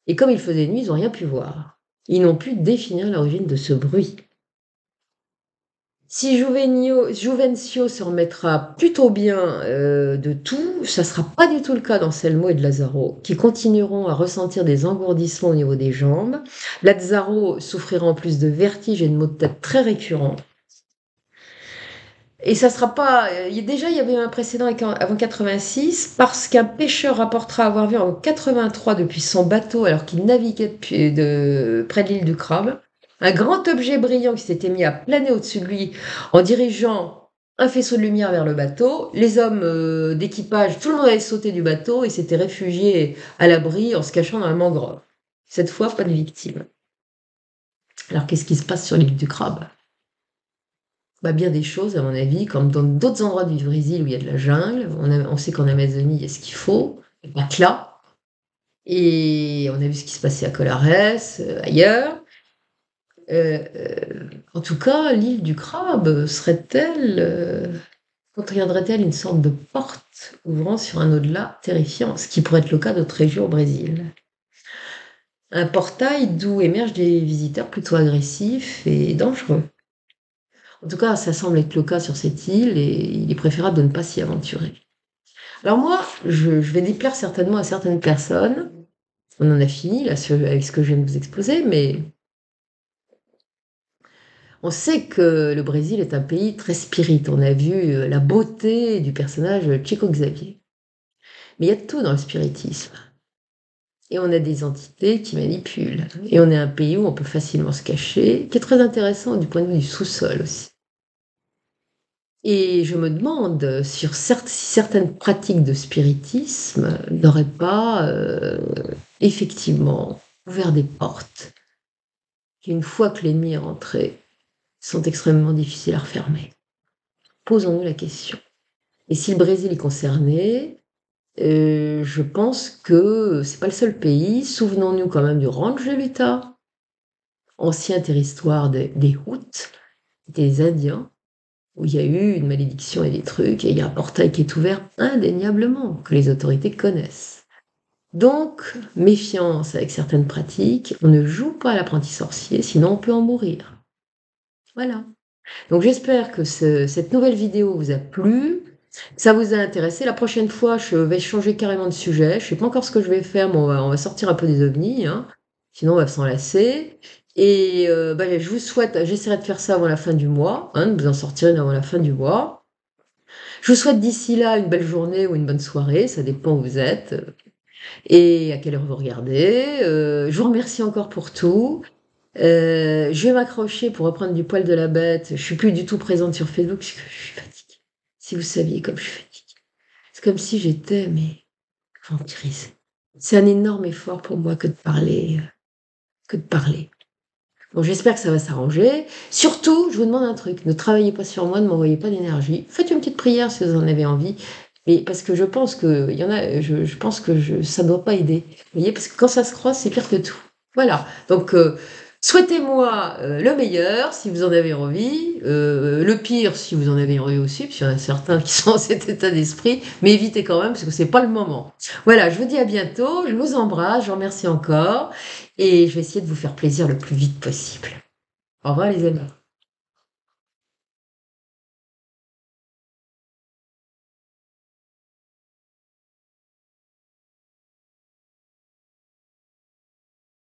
Et comme il faisait nuit, ils n'ont rien pu voir. Ils n'ont pu définir l'origine de ce bruit. Si Juvencio se remettra plutôt bien de tout, ça ne sera pas du tout le cas d'Anselmo et de Lazaro, qui continueront à ressentir des engourdissements au niveau des jambes. Lazaro souffrira en plus de vertiges et de maux de tête très récurrents. Et ça sera pas. Déjà, il y avait un précédent avant 86, parce qu'un pêcheur rapportera avoir vu en 83, depuis son bateau, alors qu'il naviguait près de l'île du Crabe, un grand objet brillant qui s'était mis à planer au-dessus de lui en dirigeant un faisceau de lumière vers le bateau. Les hommes d'équipage, tout le monde avait sauté du bateau et s'était réfugié à l'abri en se cachant dans la mangrove. Cette fois, pas de victime. Alors, qu'est-ce qui se passe sur l'île du Crabe ? Bah, bien des choses à mon avis, comme dans d'autres endroits du Brésil où il y a de la jungle. On sait qu'en Amazonie, il y a ce qu'il faut, pas que là. Et on a vu ce qui se passait à Colares, ailleurs. En tout cas, l'île du Crabe serait-elle, contiendrait-elle une sorte de porte ouvrant sur un au-delà terrifiant, ce qui pourrait être le cas d'autres régions au Brésil? Un portail d'où émergent des visiteurs plutôt agressifs et dangereux. En tout cas, ça semble être le cas sur cette île et il est préférable de ne pas s'y aventurer. Alors moi, je vais déplaire certainement à certaines personnes. On en a fini là avec ce que je viens de vous exposer, mais on sait que le Brésil est un pays très spirit. On a vu la beauté du personnage Chico Xavier. Mais il y a de tout dans le spiritisme. Et on a des entités qui manipulent. Et on est un pays où on peut facilement se cacher, qui est très intéressant du point de vue du sous-sol aussi. Et je me demande si certaines pratiques de spiritisme n'auraient pas effectivement ouvert des portes qui, une fois que l'ennemi est rentré, sont extrêmement difficiles à refermer. Posons-nous la question. Et si le Brésil est concerné, je pense que c'est pas le seul pays. Souvenons-nous quand même du ranch de l'Utah, ancien territoire des Houths, des Indiens, où il y a eu une malédiction et des trucs, et il y a un portail qui est ouvert indéniablement, que les autorités connaissent. Donc, méfiance avec certaines pratiques, on ne joue pas à l'apprenti sorcier, sinon on peut en mourir. Voilà. Donc j'espère que cette nouvelle vidéo vous a plu, que ça vous a intéressé. La prochaine fois, je vais changer carrément de sujet. Je ne sais pas encore ce que je vais faire, mais on va sortir un peu des ovnis, hein. Sinon on va s'en lasser. Et bah, je vous souhaite, j'essaierai de faire ça avant la fin du mois, hein, de vous en sortir une avant la fin du mois. Je vous souhaite d'ici là une belle journée ou une bonne soirée, ça dépend où vous êtes et à quelle heure vous regardez. Je vous remercie encore pour tout. Je vais m'accrocher pour reprendre du poil de la bête. Je suis plus du tout présente sur Facebook parce que je suis fatiguée. Si vous saviez comme je suis fatiguée. C'est comme si j'étais, mais vampirisée. C'est un énorme effort pour moi que de parler, que de parler. Bon, j'espère que ça va s'arranger. Surtout, je vous demande un truc, ne travaillez pas sur moi, ne m'envoyez pas d'énergie. Faites une petite prière si vous en avez envie. Mais parce que je pense que y en a, je pense que ça ne doit pas aider. Vous voyez, parce que quand ça se croise, c'est pire que tout. Voilà. Donc, souhaitez-moi le meilleur si vous en avez envie, le pire si vous en avez envie aussi, parce qu'il y en a certains qui sont dans cet état d'esprit, mais évitez quand même parce que c'est pas le moment. Voilà, je vous dis à bientôt, je vous embrasse, je vous remercie encore, et je vais essayer de vous faire plaisir le plus vite possible. Au revoir les amis.